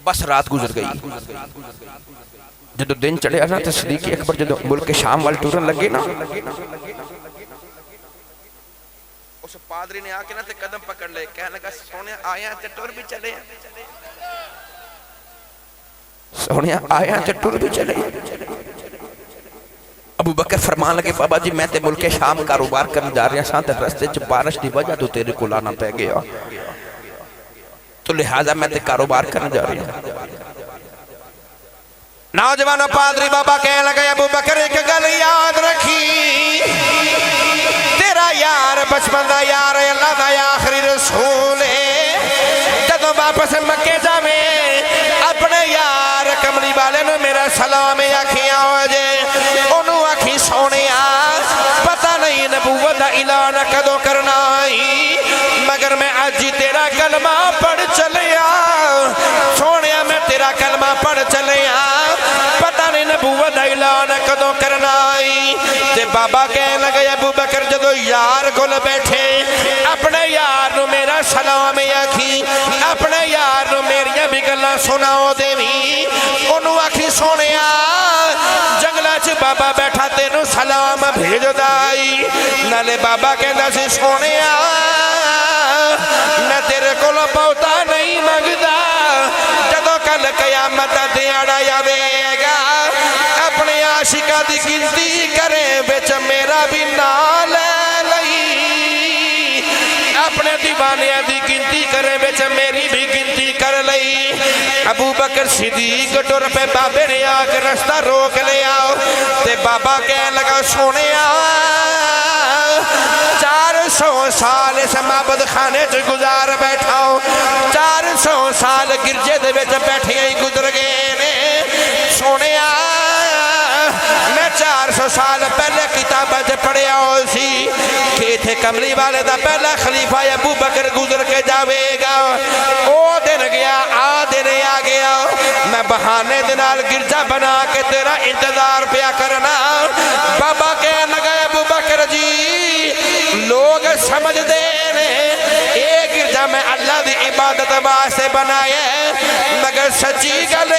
بس رات گزر گئی. جدو دن چڑھے نا تے صدیق اکبر جدو ملک شام وال ٹورن لگے نا اس پادری نے آکے نا تے قدم پکڑ لے کہنے لگا سونیا آیا تے ٹور بھی چلے سونیا آیا تے ٹور بھی چلے. ابو بکر فرمان لگے بابا جی میں تے ملک شام کاروبار کرنے جا رہے ہیں ساتھ رستے چ بارش دی وجہ تو تیرے کو لانا پہ گیا تو لہذا میں تے کاروبار کرنے جا رہی ہوں. نوجوانوں پادری بابا کہنے لگے ابو بکر ایک گل یاد رکھی تیرا یار بچپن دا یار ہے اللہ دا آخری رسول ہے. جدو واپس مکے جاوے اپنے یار کملی والے نو میرا سلام آکھیاں ہو جے انہوں آکھی سونیا پتہ نہیں نبوت دا اعلان کدو کرنا ہی مگر میں آج ہی تیرا کلمہ پڑھ چلیا سونیا میں تیرا کلمہ پڑھ چلیا پتہ نہیں نبوت دا اعلان کدو کرنا ہی. تے بابا کہنے لگے ابو بکر جدو یار کول بیٹھے اپنے یار نو میرا سلام آکھی اپنے یار نو میریاں بھی گلاں سناؤ دیوی انہوں آکھی سونیا جنگلہ چ بابا بیٹھا تینو سلام بھیج دائی نالے بابا کہندا سی سونیا میں تیرے کول بہتا نہیں منگدا جدو کل قیامت دیاڑا آوے گا اپنے عاشقاں دی گنتی کرے وچ میرا بھی نام لے لئی اپنے دیوانیاں دی گنتی کرے وچ میری بھی گنتی کر لئی. ابو بکر صدیق ٹر پہ بابے نے آ کے رستہ روک لیا تے بابا کہنے لگا سونیا 400 سال اس معبد خانے چ گزار بیٹھا 400 سال گرجے دے وچ بیٹھے ہی گزر گئے نے سونیا میں 400 سال پہلے کتاباں چ پڑھیا ہو سی کہ تھے کملی والے دا پہلا خلیفہ ابو بکر گزر کے جاوے گا او دن گیا آ دن آ گیا میں بہانے دنال گرجا بنا کے تیرا انتظار پیا کرنا. بابا کہنے لگا ابو بکر جی لوگ سمجھ دے ایک گرجا میں اللہ دی عبادت واسطے بنایا مگر سچی گل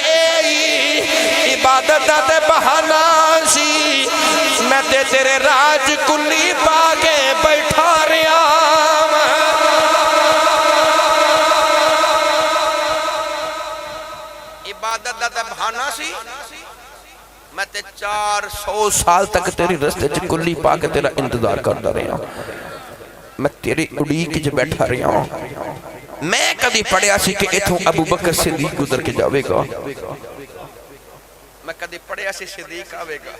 عبادت دا تے بہانا سی میں تے تیرے راج کلی پا کے بیٹھا رہا عبادت دا تے بہانا سی میں تے 400 سال تک تیری رستے چ کلی پا کے تیرا انتظار کرتا رہا میں تیری اڑیک چ بیٹھا رہا ہوں. میں کبھی پڑھیا سی کہ اتھوں ابو بکر صدیق گزر کے جاوے گا میں کدی پڑھیا سی صدیق آوے گا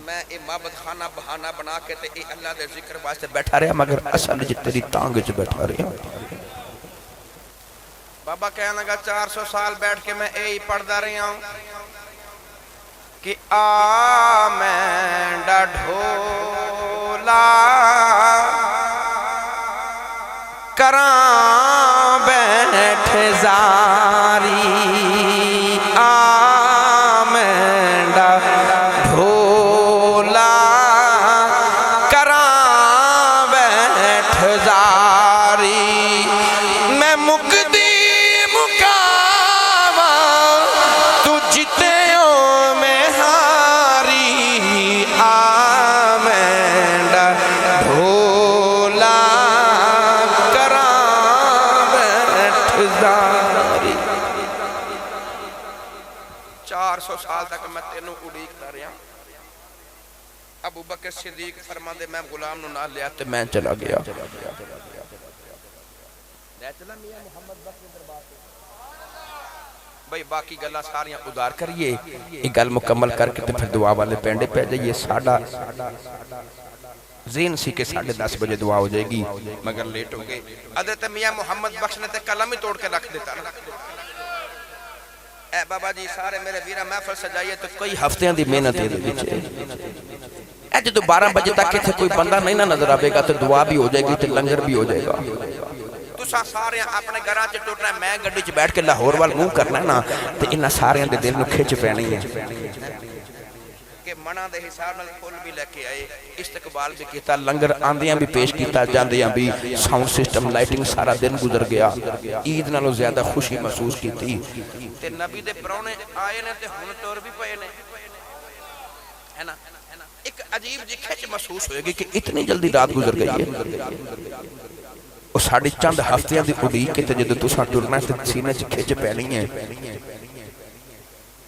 میں اے معبد خانہ بہانہ بنا کے تے اے اللہ دے ذکر واسطے بیٹھا رہا مگر اصل جی تیری تانگ چ بیٹھا رہا. بابا کہنے لگا 400 سال بیٹھ کے میں اے ہی پڑھدا رہا ہوں کہ آمین دا ڈھولا کراں بیٹھ زاری آمین دا ڈھولا کراں بیٹھ زاری میں مکدی سال تک میں تینوں اڑیکتا رہا. ابو بکر صدیق فرما دے میں غلام نو نہ لیا تے میں چلا گیا. لے چلا میاں محمد بخش دربار سے بھئی باقی گلا ساریاں ادار کریے ایک گل مکمل کر کے پھر دعا والے پینڈے پہ جائیے ساڑھا زین سی کے 10:30 بجے دعا ہو جائے گی مگر لیٹ ہو گئے حضرت میاں محمد بخش نے تے قلم ہی توڑ کے رکھ دیتا اے بابا جی سارے میرے ویرہ محفل سجائیے تو کوئی ہفتیاں دی محنت ہے پیچھے اے جو 12 بجے تک اتنے کوئی بندہ نہیں نہ نظر آئے گا تو دعا بھی ہو جائے گی تو لنگر بھی ہو جائے گا تساں سارے اپنے گھراں چ ٹوٹنا ہے میں گڈی چ بیٹھ کے لاہور وال منہ کرنا ہے نا تے انہاں سارے دے دل نو کھچ پینی ہے کہ منا دے حساب نال پھول بھی لے کے آئے استقبال بھی کیتا لنگر آندیاں بھی پیش کیتا جاندیاں بھی ساؤنڈ سسٹم لائٹنگ سارا دن گزر گیا عید نالوں زیادہ خوشی محسوس کیتی تے نبی دے پرونے آئے نے تے ہن ٹور بھی پئے نے ہے نا ایک عجیب جی کھچ محسوس ہوئے گی کہ اتنی جلدی رات گزر گئی ہے اور ساڑھے چند ہفتیاں دی اڑیک کے تے جدو تساں ٹرنا تے سینے چ کھچ پینی ہے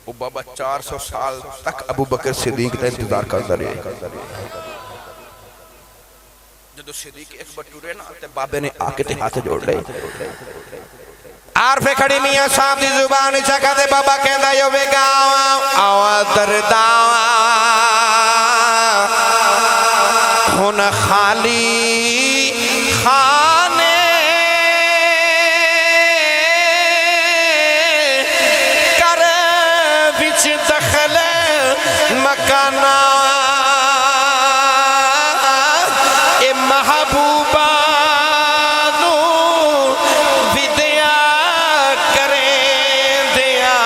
وہ بابا 400 سال تک ابو بکر صدیق دا انتظار کرتا رہے جدو صدیق اکبر ٹورے نا تے بابے نے آکے تے ہاتھ جوڑ لے عارف کھڑی میاں صاحب دی زبان چکا دے بابا کہندا یو وے گاواں آوا دردا ہن خالی خانے کر وچ دخل مکانا اے محبوبہ نو ودیا کریں دیا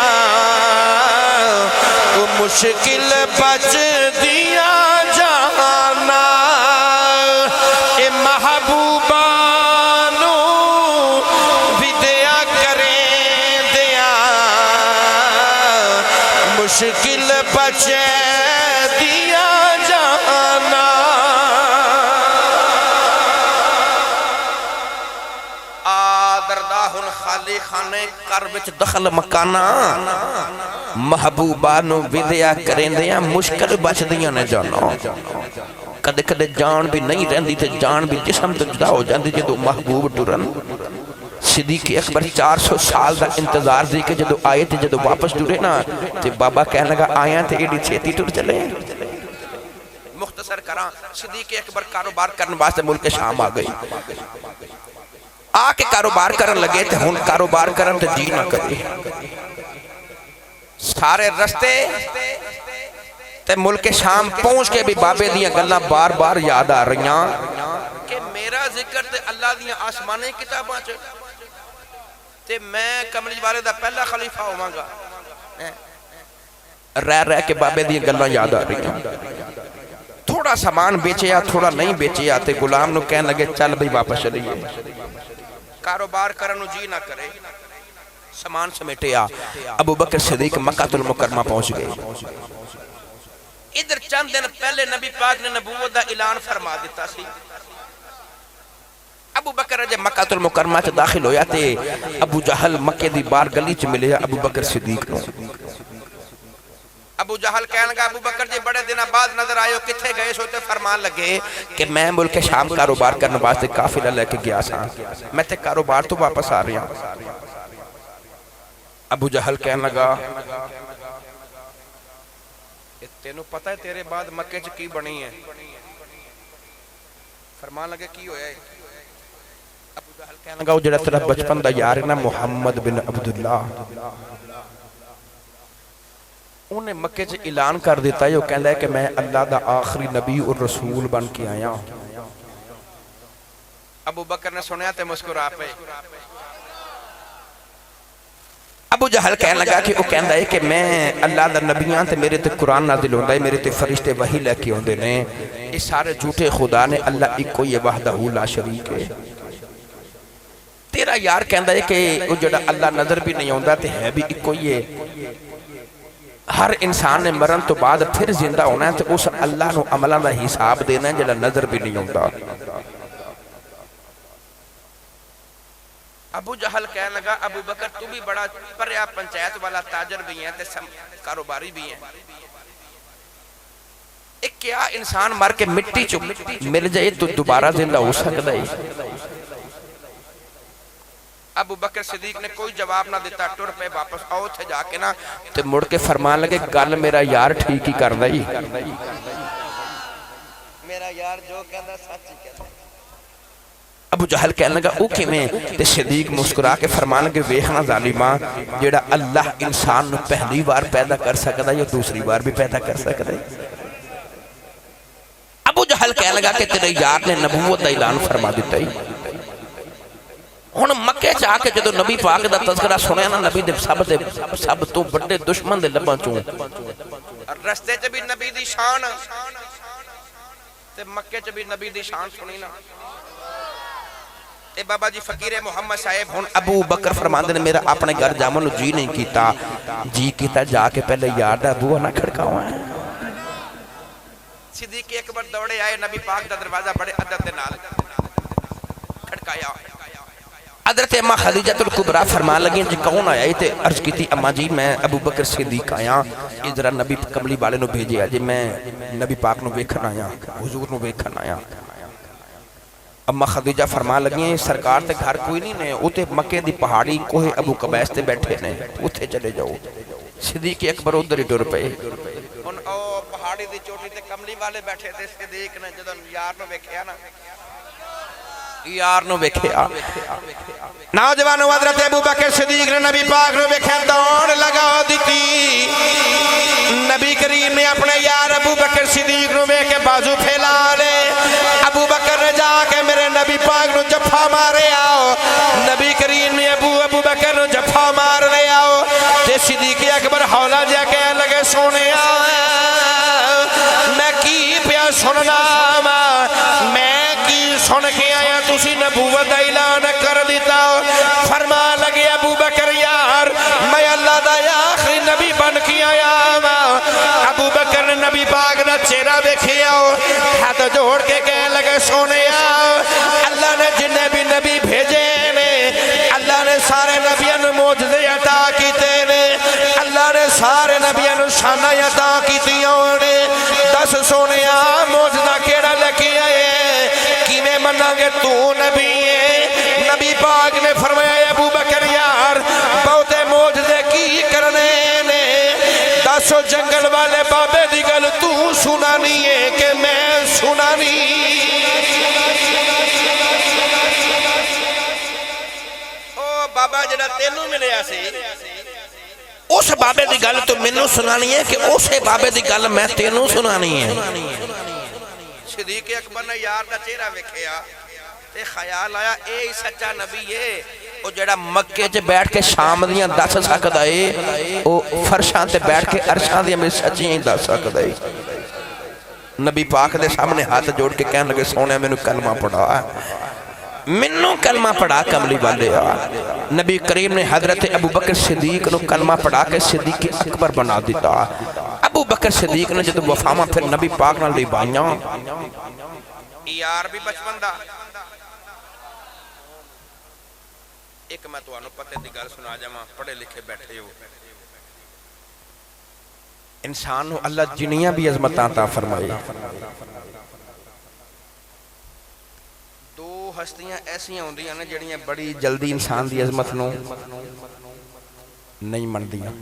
او مشکل بچ دیا جانا اے محبوبہ نو ودیا کریں دیا مشکل بچ دیا جانا درداہن خالی خانے کر وچ دخل مکانا محبوبہ نو ودیا کریں دیا مشکل بچ دیا نے جانا کدے کدے جان بھی نہیں رہندی تے جان بھی جسم تو جدا ہو جاندی جدو محبوب ٹرن صدیق اکبر 400 سال دا انتظار دی کہ جدو آئے تے جدو واپس ٹرے نا تے بابا کہنے لگا آیاں تے ایڈی چھیتی ٹر چلے مختصر کراں صدیق اکبر کاروبار کرنے واسطے ملک شام آ گئی آ کے کاروبار کرن لگے تے ہن کاروبار کرن تے جی نہ کرے سارے رستے تے ملک شام پہنچ کے بھی بابے دیاں گلاں بار بار یاد آ رہیاں کہ میرا ذکر تے اللہ دیاں آسمانی کتاباں چ تے میں کملی والے دا پہلا خلیفہ ہوواں گا رہ کے بابے دیاں گلاں یاد آ رہیاں تھوڑا سامان بیچیا تھوڑا نہیں بیچیا تے غلام نو کہنے لگے چل بھئی واپس چلیے کاروبار کرنو جی نہ کرے سامان سمیٹیا ابو بکر صدیق مکہ المکرمہ پہنچ گئے ادھر چند دن پہلے نبی پاک نے نبوت دا اعلان فرما دیتا سی ابو بکر جب مکہ المکرمہ چ داخل ہویا تے ابو جہل مکے دی بار گلی چ ملے ابو بکر صدیق نو ابو جہل کہنے لگا ابو بکر جی بڑے دنوں بعد نظر آئے ہو کتھے گئے سو تے فرمان لگے کہ میں ملک شام کاروبار کرنے واسطے قافلہ لے کے گیا سا میں تے کاروبار تو واپس آ رہا ابو جہل کہنے لگا تینوں پتہ ہے تیرے بعد مکے چ کی بنی ہے فرمان لگے کی ہویا ہے ابو جہل کہنے لگا وہ جڑا تیرا بچپن دا یار ہے نا محمد بن عبداللہ انہیں مکے سے اعلان کر دیتا ہے وہ کہتا ہے کہ میں اللہ دا آخری نبی اور رسول بن کے آیا ابو بکر نے سنیا تے مسکرا پہ ابو جہل کہنے لگا کہ وہ کہتا ہے کہ میں اللہ دا نبیاں تے میرے تے قرآن نازل ہوندہ ہے میرے تے فرشتے وحی لے کے ہوندے نے اس سارے جھوٹے خدا نے اللہ ایک کوئی وحدہ لا شریک ہے تیرا یار کہتا ہے کہ وہ جڑا اللہ نظر بھی نہیں ہوندہ تے ہے بھی ایک کوئی ہے ہر انسان نے مرن تو بعد پھر زندہ ہونا ہے تو اس اللہ نو عملہ دا حساب دینا ہے جلہ نظر بھی نہیں ہوتا ابو جہل کہنے لگا ابو بکر تو بھی بڑا پریا پنچایت والا تاجر بھی ہیں کاروباری بھی ہیں ایک کیا انسان مر کے مٹی چپ مل جائے تو دوبارہ زندہ ہو سکتا ہے ابو بکر صدیق نے کوئی جواب نہ دیتا، ٹر پہ واپس آؤ تھے جا کے نا تے مڑ کے فرمان لگے گل میرا یار ٹھیک ہی کر دئی، میرا یار جو کہندا سچ ہی کہندا۔ ابو جہل کہنے لگا او کیویں؟ تے صدیق مسکرا کے فرمان لگے ویکھنا ظالماں، جیڑا اللہ انسان نو پہلی بار پیدا کر سکدا یا دوسری بار بھی پیدا کر سکدا ہے؟ ابو جہل کہنے لگا کہ تیرے یار نے نبوت دا اعلان فرما دیتا ہی۔ ہن مکے چ آ کے جدوں نبی پاک دا تذکرہ سنیا نا، نبی دے سب تو بڑے دشمن دے لباں چوں رستے چ بھی نبی دی شان تے مکے چ بھی نبی دی شان سنی نا۔ اے بابا جی فقیر محمد صاحب ہن ابو بکر فرماندے نے میرا اپنے گھر جاون نو جی نہیں کیتا، جی کیتا جا کے پہلے یار دا بوہا نہ کھڑکاواں۔ صدیق اکبر دوڑے آئے، نبی پاک دا دروازہ بڑے ادب دے نال کھڑکایا۔ حضرت اماں خدیجہ الکبریٰ فرمان لگیں جی کون آیا؟ تے عرض کی تھی اماں جی میں ابو بکر صدیق آیا، ادھر نبی کملی والے نو بھیجے جی میں نبی پاک نو ویکھن آیا، حضور نو ویکھن آیا۔ اماں خدیجہ فرمان لگیں سرکار تے گھر کوئی نہیں نے، اوتے مکے دی پہاڑی کوہ ابو قبیس تے بیٹھے نے، اوتھے چلے جاؤ۔ صدیق اکبر ادھر ہی ٹر پئے۔ ہن او پہاڑی دی چوٹی تے کملی والے بیٹھے تے صدیق نے جدوں یار نو ویکھیا نا، یار نو ویکھیا، نوجوانوں حضرت ابو بکر صدیق نے نبی پاک نو ویکھیا دوڑ لگا دیتی۔ نبی کریم نے اپنے یار ابو بکر صدیق نو ویکھ کے بازو پھیلا لے۔ ابو بکر نے جا کے میرے نبی پاک نو جفا مارے آؤ۔ نبی کریم نے ابو بکر نو جفا مار لے آؤ تے صدیق اکبر ہولا جا کہنے لگے سونے میں کی پیا سننا میں کی سن کے آیا تسی نبوت دا اعلان کر دیتا۔ فرما لگے ابو بکر یار میں اللہ دا آخری نبی بن کے آیا۔ ابو بکر نے نبی پاک دا چہرہ دیکھیا، ہاتھ جوڑ کے کہنے لگے سونے اللہ نے جنہیں بھی نبی بھیجے نے، اللہ نے سارے نبیوں نے معجزے عطا کیتے نے، اللہ نے سارے نبیوں نے شانہ عطا کیتیاں نے۔ دس سونے معجزہ کیڑا لکھی آئے کیویں مننا گے تو نبی ہے؟ نبی پاک نے فرمایا ابو بکر یار بہتے معجزے کی کرنے نے، دسو جنگل والے بابے دی گل تو سنانی ہے کہ میں سنانی؟ او بابا جڑا تینوں ملیا سی اس بابے دی گل تو مینوں سنانی ہے کہ اسے بابے دی گل میں تینوں سنانی ہے۔ صدیق اکبر نے یار دا چہرہ ویکھیا تے خیال آیا اے ہی سچا نبی ہے۔ او جڑا مکے چ بیٹھ کے شام دیاں دس سکدا ہے، او فرشاں تے بیٹھ کے عرشاں دیاں میں سچیاں ہی دس سکدا ہے۔ نبی پاک دے سامنے ہاتھ جوڑ کے کہنے لگے سونے مینوں کلمہ پڑھا، منوں کلمہ پڑھا کملی والے آ۔ نبی کریم نے حضرت ابو بکر صدیق نو کلمہ پڑھا کے صدیق اکبر بنا دیتا۔ ابو بکر صدیق نے جدو وفامہ پھر نبی پاک نہ لے بائیاں، یار بھی بچپن دا ایک میں تو آنو پتے دی گل سنا جاواں، پڑھے لکھے بیٹھے ہو۔ انسان نو اللہ جنیاں بھی عظمتاں عطا فرمائے۔ دو ہستیاں ایسیاں ہوندیاں نے جڑیاں بڑی جلدی انسان دی عظمت نو نہیں مندیاں۔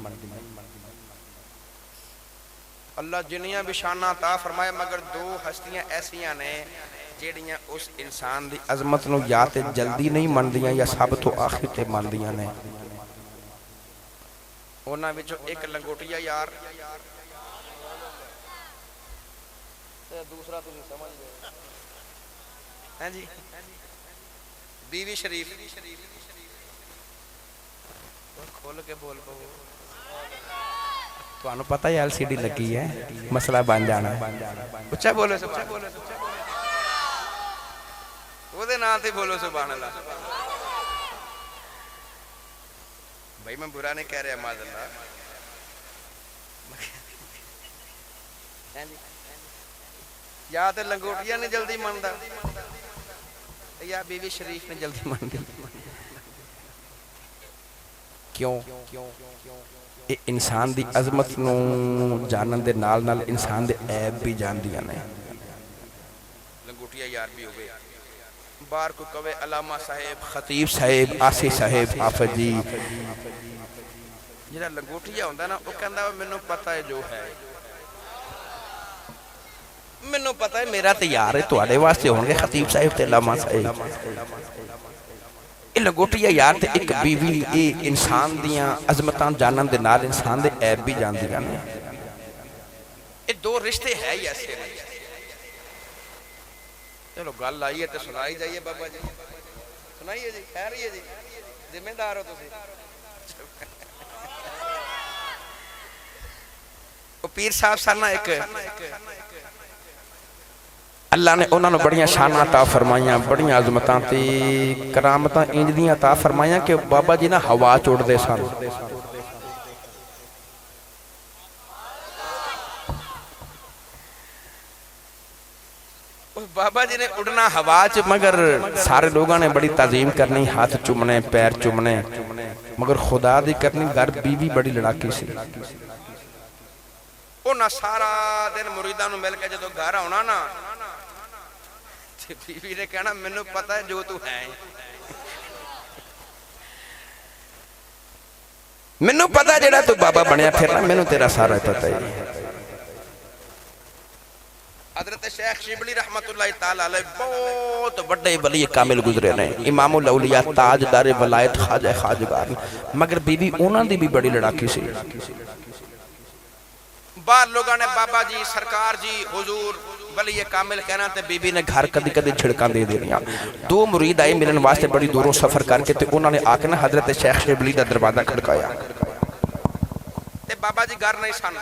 اللہ جنیاں بھی شانہ عطا فرمائے مگر دو ہستیاں ایسیاں نے جڑیاں اس انسان دی عظمت نو یا تے جلدی نہیں مندیاں یا سب تو آخر تے مندیاں نے۔ انہاں وچوں ایک لنگوٹیا یار تے دوسرا تسی سمجھ گئے ہیں جی، بیوی شریف۔ کھول کے بول پو تو انہوں پتہ ہے LCD لگی ہے مسئلہ بن جانا ہے۔ اچھا بولو سبحان اللہ، وہ دے نام تے بولو سبحان اللہ۔ بھائی میں برا نہیں کہہ رہا معاذ اللہ، یا تے لنگوٹیا نے جلدی مندا یا بیوی شریف نے جلدی مندی۔ کیوں؟ اے انسان دی عظمت نو جانن دے نال نال انسان دے عیب بھی جان دیا نے۔ لنگوٹیا یار بھی ہوئے ਬਾਹਰ ਕੋ ਕਵੇ ਅਲਾਮਾ ਸਾਹਿਬ, ਖਤੀਬ ਸਾਹਿਬ, ਆਸੀ ਸਾਹਿਬ, ਹਾਫਿਜ਼ ਜੀ। ਜਿਹੜਾ ਲੰਗੋਟੀਆ ਹੁੰਦਾ ਨਾ ਉਹ ਕਹਿੰਦਾ ਮੈਨੂੰ ਪਤਾ ਹੈ ਜੋ ਹੈ, ਮੈਨੂੰ ਪਤਾ ਹੈ ਮੇਰਾ ਤੇ ਯਾਰ ਹੈ, ਤੁਹਾਡੇ ਵਾਸਤੇ ਹੋਣਗੇ ਖਤੀਬ ਸਾਹਿਬ ਤੇ ਅਲਾਮਾ ਸਾਹਿਬ। ਇਹ ਲੰਗੋਟੀਆ ਯਾਰ ਤੇ ਇੱਕ ਬੀਵੀ, ਇਹ ਇਨਸਾਨ ਦੀਆਂ ਅਜ਼ਮਤਾਂ ਜਾਣਨ ਦੇ ਨਾਲ ਇਨਸਾਨ ਦੇ ਐਬ ਵੀ ਜਾਣਦੀਆਂ ਨੇ। ਇਹ ਦੋ ਰਿਸ਼ਤੇ ਹੈ ਹੀ ਐਸੇ ਨੇ। ਚਲੋ ਗੱਲ ਆਈ ਹੈ ਤੇ ਸੁਣਾਈ ਜਾਈਏ ਬਾਬਾ ਜੀ, ਸੁਣਾਈਏ ਜੀ, ਖੈਰ ਹੀ ਹੈ ਜੀ, ਜ਼ਿੰਮੇਦਾਰ ਹੋ ਤੁਸੀਂ। ਉਹ ਪੀਰ ਸਾਹਿਬ ਸਾਨਾ ਇੱਕ اللہ نے انہوں نے بڑیاں شانہ عطا فرمائیاں، بڑیاں عظمتاں تے کرامتاں انج دیاں عطا فرمائیاں کہ بابا جی نا ہوا چوڑ دے سن۔ بابا جی نے اڑنا ہوا چ، مگر سارے لوگاں نے بڑی تعظیم کرنی، ہاتھ چومنے، پیر چومنے، مگر خدا دی کرنی گھر بیوی بڑی لڑاکی سی۔ انہاں سارا دن مریداں نو مل کے جدوں گھر آنا نا، بیوی نے کہنا مینوں پتہ ہے جو تو ہے، مینوں پتہ جڑا تو بابا بنیا پھرنا، مینوں تیرا سارا پتہ ہے۔ حضرت شیخ شبلی رحمت اللہ تعالی علیہ بہت بڑے ولی کامل گزرے نے، امام الاولیاء، تاجدار ولایت، خواجہ خواجگار، مگر بیوی انہاں دی بھی بڑی لڑاکی سی۔ بعض لوگاں نے بابا جی، سرکار جی، حضور ولی کامل کہنا تے بی بی نے گھر کدی کدی چھڑکاں دے دینیاں۔ دو مرید آئے ملن واسطے بڑی دوروں سفر کر کے تے انہوں نے آکے نا حضرت شیخ شبلی دا دروازہ کھڑکایا تے بابا جی گھر نہیں سن،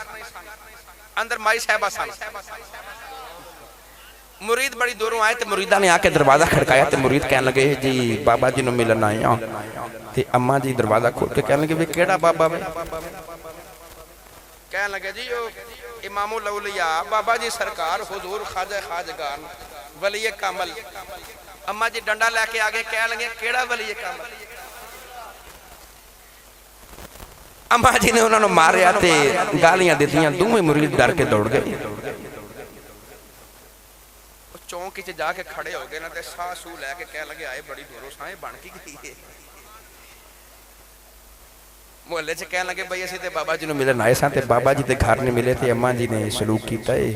اندر مائی صاحبہ سن۔ مرید بڑی دوروں آئے تے مریدہ نے آکے دروازہ کھڑکایا تے مرید کہنے لگے جی بابا جی نو ملن آئے ہیں تے اماں جی دروازہ کھول کے کہنے لگے کیڑا بابا میں؟ کہنے لگے جی امام الاولیاء بابا جی سرکار حضور خواجہ خواجگان ولی کامل۔ اماں جی ڈنڈا لے کے آگے کہنے لگے کیڑا ولی کامل؟ اماں جی نے انہوں نے مارے آتے گالیاں دیتیاں، دومیں مرید ڈر کے دوڑ گئے۔ چونکی چے جا کے کھڑے ہو گئے نا تے ساہ سو لے کے کہنے لگے آئے بڑی دوروں سائیں بن کی گئی ہے۔ محلے سے کہنے لگے بھئی اسی تے بابا جی نو ملن آئے ساں تے بابا جی تے گھر نہیں ملے تے اماں جی نے سلوک کیتا ہے،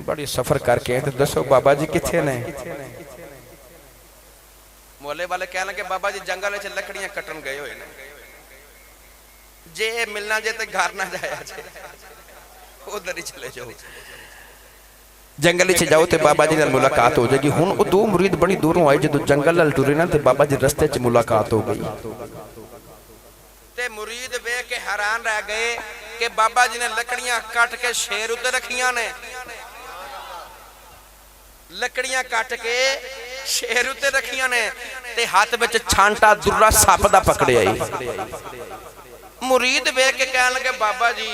بڑی سفر کر کے تے دسو بابا جی کتھے نے؟ محلے والے کہنے لگے بابا جی جنگل وچ لکڑیاں کٹن گئے ہوئے نے، جے ملنا جے تے گھر نہ جایا جے، ادھر ہی چلے جاؤ، جنگل وچ جاؤ تے بابا جی نال ملاقات ہو جائے گی۔ ہن او دو مرید بڑی دوروں آئے جدوں جنگل نال ٹرے نا تے بابا جی رستے وچ ملاقات ہو گئی تے مرید وے کے حیران رہ گئے کہ بابا جی نے لکڑیاں کٹ کے شیر اتے رکھیاں نے، لکڑیاں کٹ کے شیر اتے رکھیاں نے تے ہاتھ وچ چھانٹا درہ سپ دا پکڑے آئی۔ مرید وے کے کہنے لگے بابا جی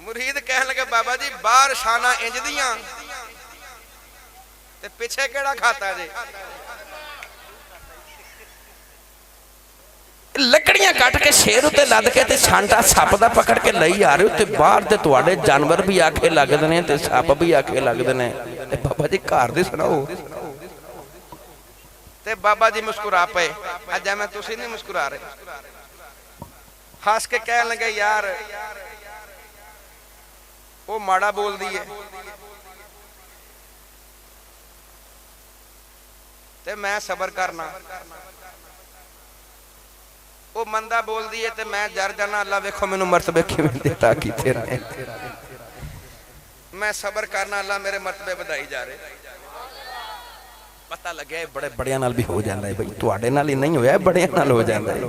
مرید کہنے لگے بابا جی باہر شانہ انج دیاں تے پیچھے کیڑا کھاتا جی؟ لکڑیاں کٹ کے شیر اتے لد کے تے چھانٹا سپ دا پکڑ کے لئی آ رہے ہو تے باہر تے تواڈے جانور بھی آکھے لگ دنے تے سپ بھی آکھے لگ دنے تے بابا جی گھر دی سناؤ تے بابا جی مسکرا پئے۔ اج میں تسی نہیں مسکرا رہے، ہنس کے کہنے لگے یار وہ ماڑا بول دی ہے تے میں صبر کرنا، وہ مندہ بول دی ہے تے میں جر جانا، اللہ ویکھو میں نو مرتبے کیویں دیتا کیتے رہے، میں صبر کرنا، اللہ میرے مرتبے بدائی جا رہے۔ پتہ لگیا ہے بڑے بڑیاں نال بھی ہو جاندا ہے بھئی، تواڈے نال ہی نہیں ہویا ہے بڑیاں نال ہو جاندا ہے۔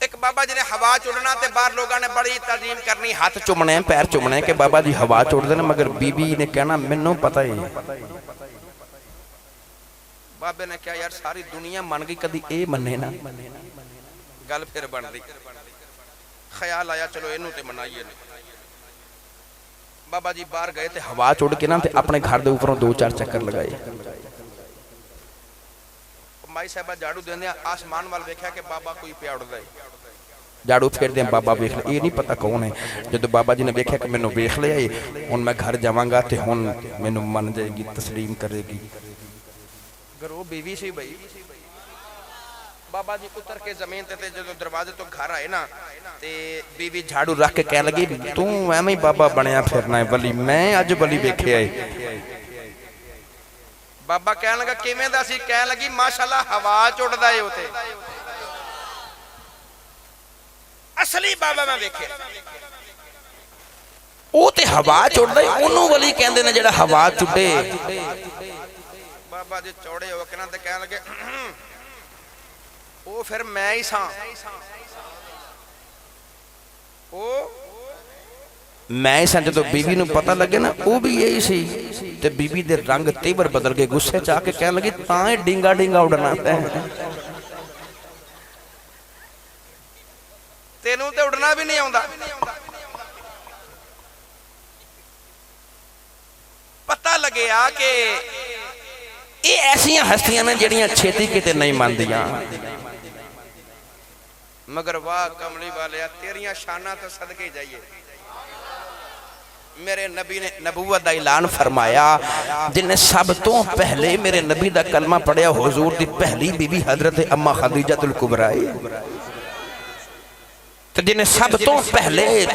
ایک بابا جی نے ہوا چڑنا تے باہر لوگاں نے بڑی تعظیم کرنی، ہاتھ چومنے پیر چومنے کہ بابا جی ہوا چوڑ دینا، مگر بی بی نے کہنا مینوں پتہ ہی۔ بابے نے کہا یار ساری دنیا من گئی کدی اے منے نا، گل پھر بن دی، خیال آیا چلو اینوں تے منائیے۔ بابا جی باہر گئے تے ہوا چوڑ کے نا تے اپنے گھر دے اوپروں 2-4 چکر لگائے۔ مائی صاحبہ جاڑو دیندے آسمان وال ویکھیا کہ بابا کوئی پیا اڑدا ہے، جھاڑو پھیر دیں بابا ویکھ لے، یہ نہیں پتا کون ہے. جب بابا جی نے ویکھیا کہ مینوں ویکھ لیا ہے، ہن میں گھر جاواں گا تے ہن مینوں من جائے گی، تسلیم کرے گی. اگر وہ بیوی سی بھائی، بابا جی اتر کے زمین تے جدوں دروازے تو گھر آئے نا تے بیوی جھاڑو رکھ کے کہنے لگی تو ایویں بابا بنیا پھرنا ہے ولی، میں اج ولی ویکھیا ہے. بابا کہنے لگا کیویں دا سی؟ کہنے لگی ماشاءاللہ ہوا چڑدا ہے اوتے. اصلی بابا میں ویکھیا وہ تے ہوا چڑدا ہے، اونوں ولی کہندے نے جڑا ہوا چڈے. بابا جی چوڑے ہو کے نا تے کہنے لگے او پھر میں ہی ساں، او میں سا. جدو بیوی نو پتہ لگے نا وہ بھی یہی سی تے بیوی دے رنگ تیور بدل کے غصے چاہ کے کہنے لگی تاں ڈینگا ڈینگا اڑنا ہے، تینوں تے اڑنا بھی نہیں آوندا. پتہ لگیا کہ یہ ایسیاں ہستیاں نے جڑیاں چھیتی کتے نہیں ماندیاں. مگر واہ کملی والے تیریاں شاناں تو صدقے جائیے. میرے نبی نے نبوت دا اعلان فرمایا، جن نے سب تو پہلے میرے نبی دا کلمہ پڑھیا حضور دی پہلی بی بی حضرت اما خدیجہ الکبریٰ، تو جن نے سب تو پہلے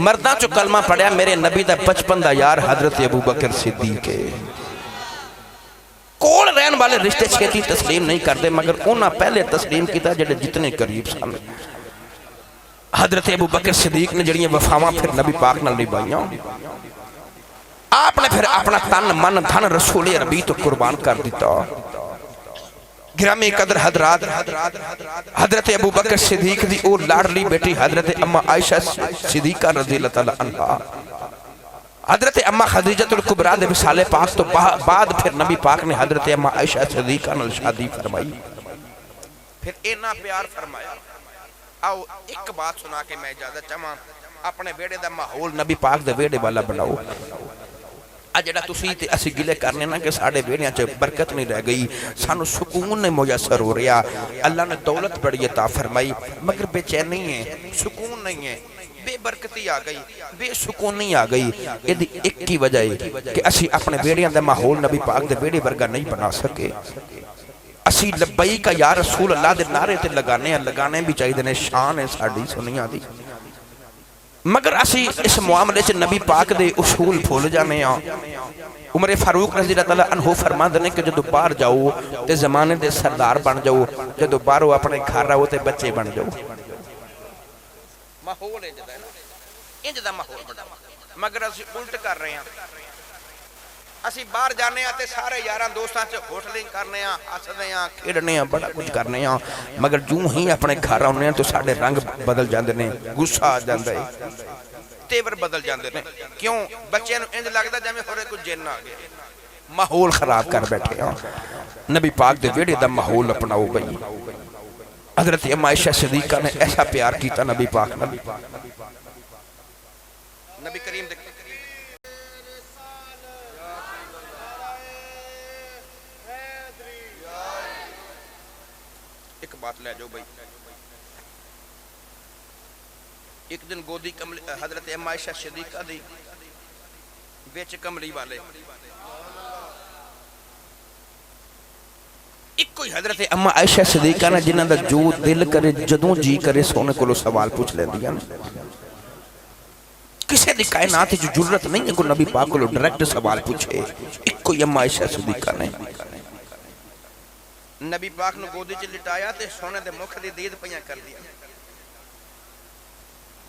مرداں چو کلمہ پڑھیا میرے نبی دا بچپن دا یار حضرت ابوبکر صدیق. کول رہن والے رشتے چھیتی تسلیم نہیں کرتے، مگر انہاں پہلے تسلیم کیتا جڑے جتنے قریب سن. حضرت ابوبکر صدیق نے جڑیاں وفاواں پھر نبی پاک نال نبھائیاں. آپ نے پھر اپنا تن من دھن رسول عربی تو قربان کر دیتا. گرامی قدر حضرات، حضرت ابوبکر صدیق دی او لاڈلی بیٹی حضرت اما عائشہ صدیقہ رضی اللہ تعالی عنہا، حضرت اما خدیجہ الکبریٰ دے وصال پاک تو بعد پھر نبی پاک نے حضرت اما عائشہ صدیقہ نال شادی فرمائی. پھر اینا پیار فرمایا. آؤ ایک بات سنا کے میں اجازت چاہاں، اپنے بیڑے دا ماحول نبی پاک دے ویڑے والا بناؤ. جڑا تسی تے اسی گلے کرنے نا کہ ساڑے ویڑیاں چے برکت نہیں رہ گئی، سانو سکون نہیں میسر ہو رہا. اللہ نے دولت بڑی عطا فرمائی مگر بے چین نہیں ہے، سکون نہیں ہے، بے برکتی آ گئی، بے سکونی آ گئی. یہ ایک کی وجہ ہے کہ اسی اپنے ویڑیاں دے ماحول نبی پاک دے ویڑے ورگا نہیں بنا سکے. اسی لبئی کا یا رسول اللہ دے نعرے تے لگانے بھی چاہیے نے، شان ہے ساڑی سنیاں دی. مگر اسی اس معاملے سے نبی پاک دے اصول بھول جانے ہیں. عمر فاروق رضی اللہ عنہ فرما دینے کہ جدو باہر جاؤ تے زمانے دے سردار بن جاؤ، جدو باہروں اپنے گھر رہو تے بچے بن جاؤ. ماحول انجدہ ہے نا، انجدہ ماحول بنا. مگر اسی الٹ کر رہے ہیں. اسی باہر جانے آتے سارے یاراں دوستاں چے ہوٹلنگ کرنے ہیں، ہسدے ہیں، کھیڑنے ہیں، بڑا کچھ کرنے ہیں. مگر جو ہی اپنے گھر آنے ہیں تو ساڑے رنگ بدل جاندے نے، غصہ آ جاندے ہیں، تیور بدل جاندے نے. کیوں؟ بچے انج لگدا جویں ہورے کوئی جن آ گیا. ماحول خراب کر بیٹھے ہیں. نبی پاک دے ویڑے دا ماحول اپناؤ بھئی. حضرت اما عائشہ صدیقہ نے ایسا پیار کیتا نبی پاک نبی کریم دے ایک بات لے جو بھئی. ایک دن گودی حضرت اما عائشہ صدیقہ دی بیچ کملی والے ایک کوئی حضرت اما عائشہ صدیقہ نے جنہاں دا جو دل کرے جدوں جی کرے سونے کو لو سوال پوچھ لیں دیا. کسے دی کائنات جو جرت نہیں ہے کہ نبی پاک کو لو ڈائریکٹ سوال پوچھے. ایک کوئی اما عائشہ صدیقہ نے نبی پاک نے گودی چ لٹایا تے سونے دے مکھ دی دید پیاں کر دیا.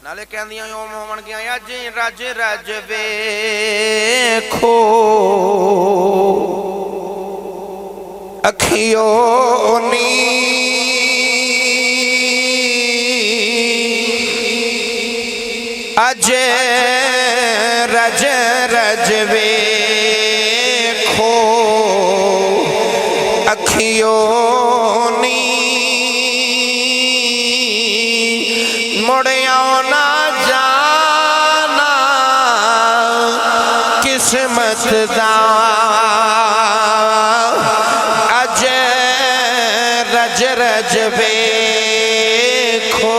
نالے کہندیاں او مومن گیا جی رج رج ویکھو اکھیوں نی اج رج رج ویکھو اکھیوں نی مڑیاں نہ جانا قسمت دا اج رج رج ویکھو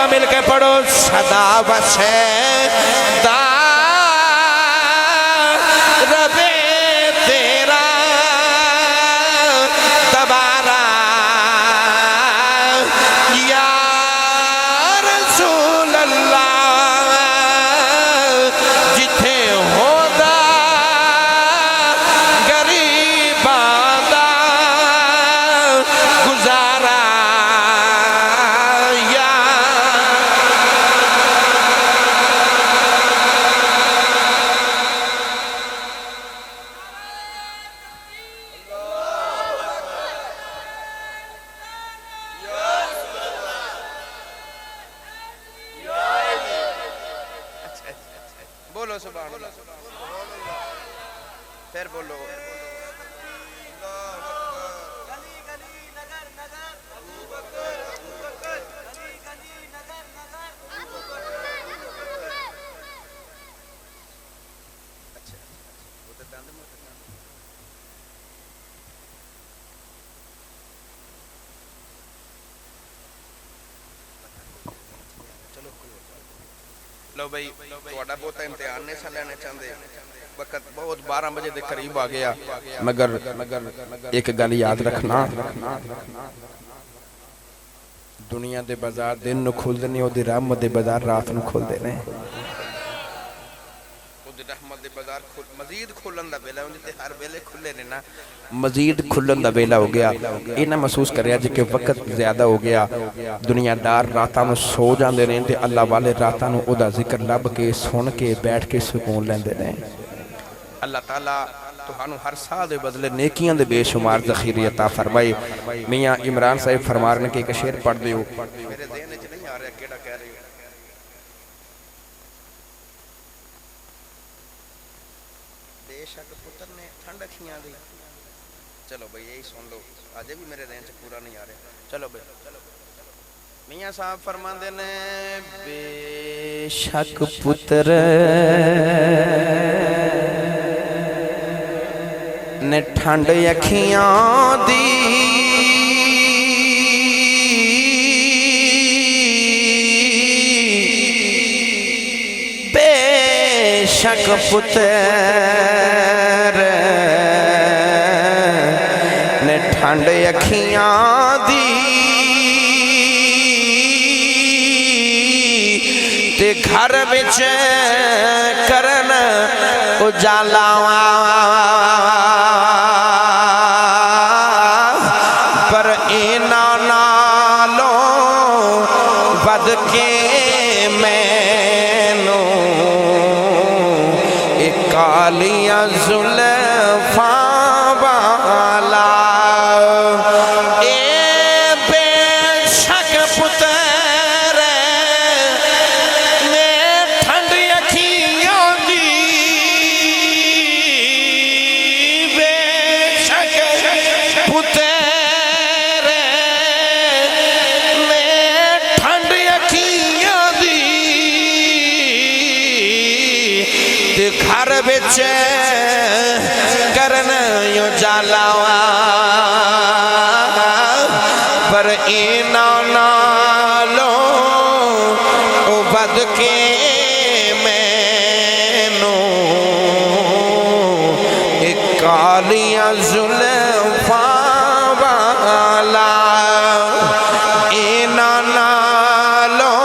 مرتبہ مل کے پڑھو صدا وسے دا رب تیرا تبارا یا رسول اللہ جتھے ہودا غریباں دا گزارا یا بولو سبحان اللہ پھر بولو لو بھائی تھوڑا بہت امتحان نہیں سا لینے چاہتے وقت بہت 12 بجے دے قریب آ گیا مگر ایک گل یاد رکھنا دنیا دے بازار دن نو کھل دے او دی رحمت دے بازار رات نو کھل دے نے او دی رحمت دے بازار مزید کھلن دا ویلا ہوندی تے ہر ویلے کھلے نے نا مزید کھلن دا ویلا ہو گیا یہ نہ محسوس کریا جے کہ وقت زیادہ ہو گیا دنیا دار راتاں نو سو جاندے نے تے اللہ والے راتاں نو او دا ذکر لب کے سن کے بیٹھ کے سکون لیندے نے اللہ تعالیٰ تہانوں ہر سال دے بدلے نیکیاں دے بے شمار ذخیرے عطا فرمائے میاں عمران صاحب فرما رہے ہیں کہ ایک شعر پڑھ دیو میرے ذہن وچ نہیں آ رہا کیڑا کہہ رہے ہو بے شک پتر نے ٹھنڈ اکھیاں دی چلو بھئی یہی سن لو آج بھی میرے ذہن چ پورا نہیں آ رہا چلو بھئی میاں صاحب فرماندے نے بے شک پتر نے ٹھنڈ اکھیاں دی بے شک پتر نے ٹھنڈ اکھیاں دی تے گھر وچ کرن اجالا پر انہاں نالوں ود کے مینوں اے کالیاں زلفاں والا اے بے شک پتر نے ٹھنڈ اکھیاں دی بے شک پتر گھر بچ کرن یوں جالاوا پر انہاں نالوں ود کے مینوں اے کالیاں زلفاں والا انہاں نالوں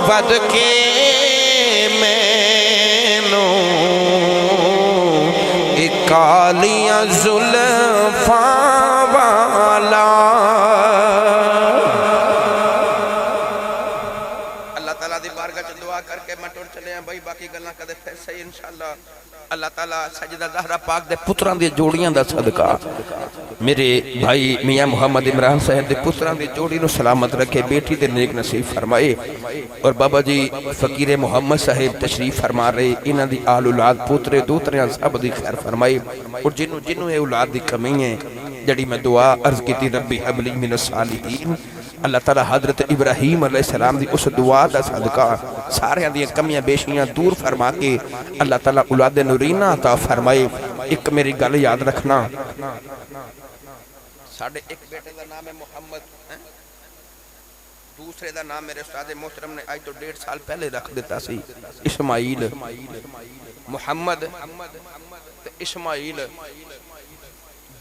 ود کے مینوں اے کالیاں زلفاں والا اللہ تعالیٰ دی بارگاہ چ دعا کر کے میں ٹر چلے ہیں بھائی باقی گلاں کدے پھر صحیح انشاءاللہ اللہ تعالیٰ سجدہ زہرا پاک دے پتران دی جوڑیاں دا صدقہ میرے بھائی میاں محمد عمران صاحب دے پتران دی جوڑی نو سلامت رکھے بیٹی دے نیک نصیب فرمائے اور بابا جی فقیر محمد صاحب تشریف فرما رہے انہاں دی آل اولاد پوترے دوتریاں سب دی خیر فرمائے اور جنوں اے اولاد دی کمی ہے جڑی میں دعا عرض کی تھی ربی حب لی من الصالحین اللہ تعالیٰ حضرت ابراہیم علیہ السلام دی اس دعا دا صدقہ سارے دی کمیاں بیشیاں دور فرما کے اللہ تعالیٰ اولاد نورینہ عطا فرمائے ایک میری گل یاد رکھنا ساڑھے ایک بیٹے دا نام ہے محمد، دوسرے دا نام میرے استاد محترم نے آج تو 1.5 سال پہلے رکھ دیتا سی اسماعیل، محمد تے اسماعیل،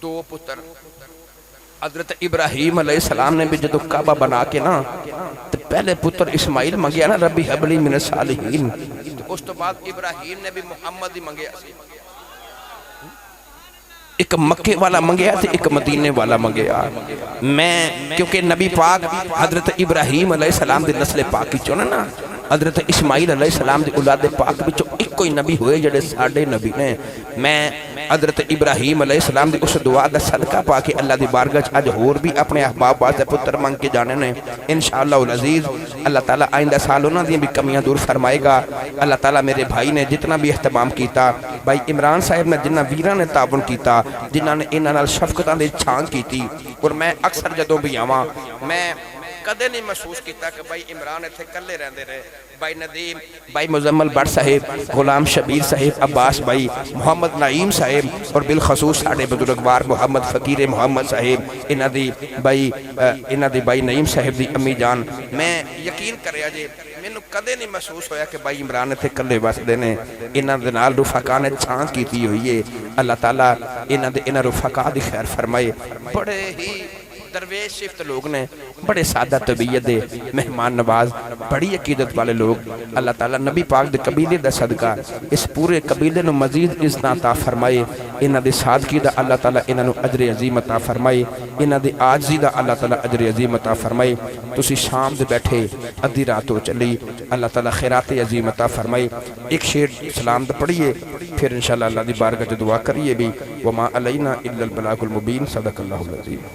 دو پتر۔ حضرت ابراہیم علیہ السلام نے بھی جدو کعبہ بنا کے نا تو پہلے پتر اسماعیل منگیا نا، ربی حبلی من الصالحین، تو اس تو بعد ابراہیم نے بھی محمد ہی منگیا سی، ایک مکے والا منگیا تھے ایک مدینے والا منگیا۔ میں کیونکہ نبی پاک حضرت ابراہیم علیہ السلام دے نسل پاک کی چونا نا، حضرت اسماعیل علیہ السلام دے اولاد پاک بچو ایک کوئی نبی ہوئے جڑے ساڑھے نبی نے۔ میں حضرت ابراہیم علیہ السلام دی اس دعا دا صدقہ پا کے اللہ دی بارگاہ اج ہور بھی اپنے احباب واسطے پتر مانگ کے جانے نے انشاءاللہ العزیز۔ اللہ تعالیٰ آئندہ سال انہاں دی بھی کمیاں دور فرمائے گا۔ اللہ تعالیٰ میرے بھائی نے جتنا بھی اہتمام کیتا، بھائی عمران صاحب نے جنہ ویراں نے تعاون کیتا، جنہ نے انہاں نال شفقتاں دے چھان کیتی، اور میں اکثر جدوں بھی آواں میں کدے نہیں محسوس کیتا کہ بھائی عمران اتھے کلے رہندے رہے، بھائی ندیم، بھائی مزمل بٹ صاحب، غلام شبیر صاحب، عباس بھائی، محمد نعیم صاحب، اور بالخصوص ساڑھے بزرگوار محمد فقیر محمد صاحب، انہاں دی بھائی نعیم صاحب دی امی جان، میں یقین کریا جے مینوں کدے نہیں محسوس ہویا کہ بھائی عمران اتھے کلے وسدے نے، انہاں دے نال رفقا نے چھان کیتی ہوئی ہے۔ اللہ تعالیٰ انہاں رفقا دی خیر فرمائے۔ بڑے ہی درویش شفت لوگ نے، بڑے سادہ طبیعت دے، مہمان نواز، بڑی عقیدت والے لوگ۔ اللہ تعالیٰ نبی پاک دے قبیلے دا صدقہ اس پورے قبیلے نو مزید عزت عطا فرمائے۔ انہاں دے سادگی دا اللہ تعالیٰ انہاں نو اجر عظیم عطا فرمائے، انہاں دے عاجزی دا اللہ تعالیٰ اجر عظیم عطا فرمائے۔ تسی شام دے بیٹھے ادھی رات ہو چلی، اللہ تعالیٰ خیرات عظیم عطا فرمائے۔ ایک شعر سلام دا پڑھیے، پھر انشاءاللہ اللہ دی بارگاہ دعا کریے بھی۔ وما علینا الا البلاغ المبین، صدق اللہ العظیم۔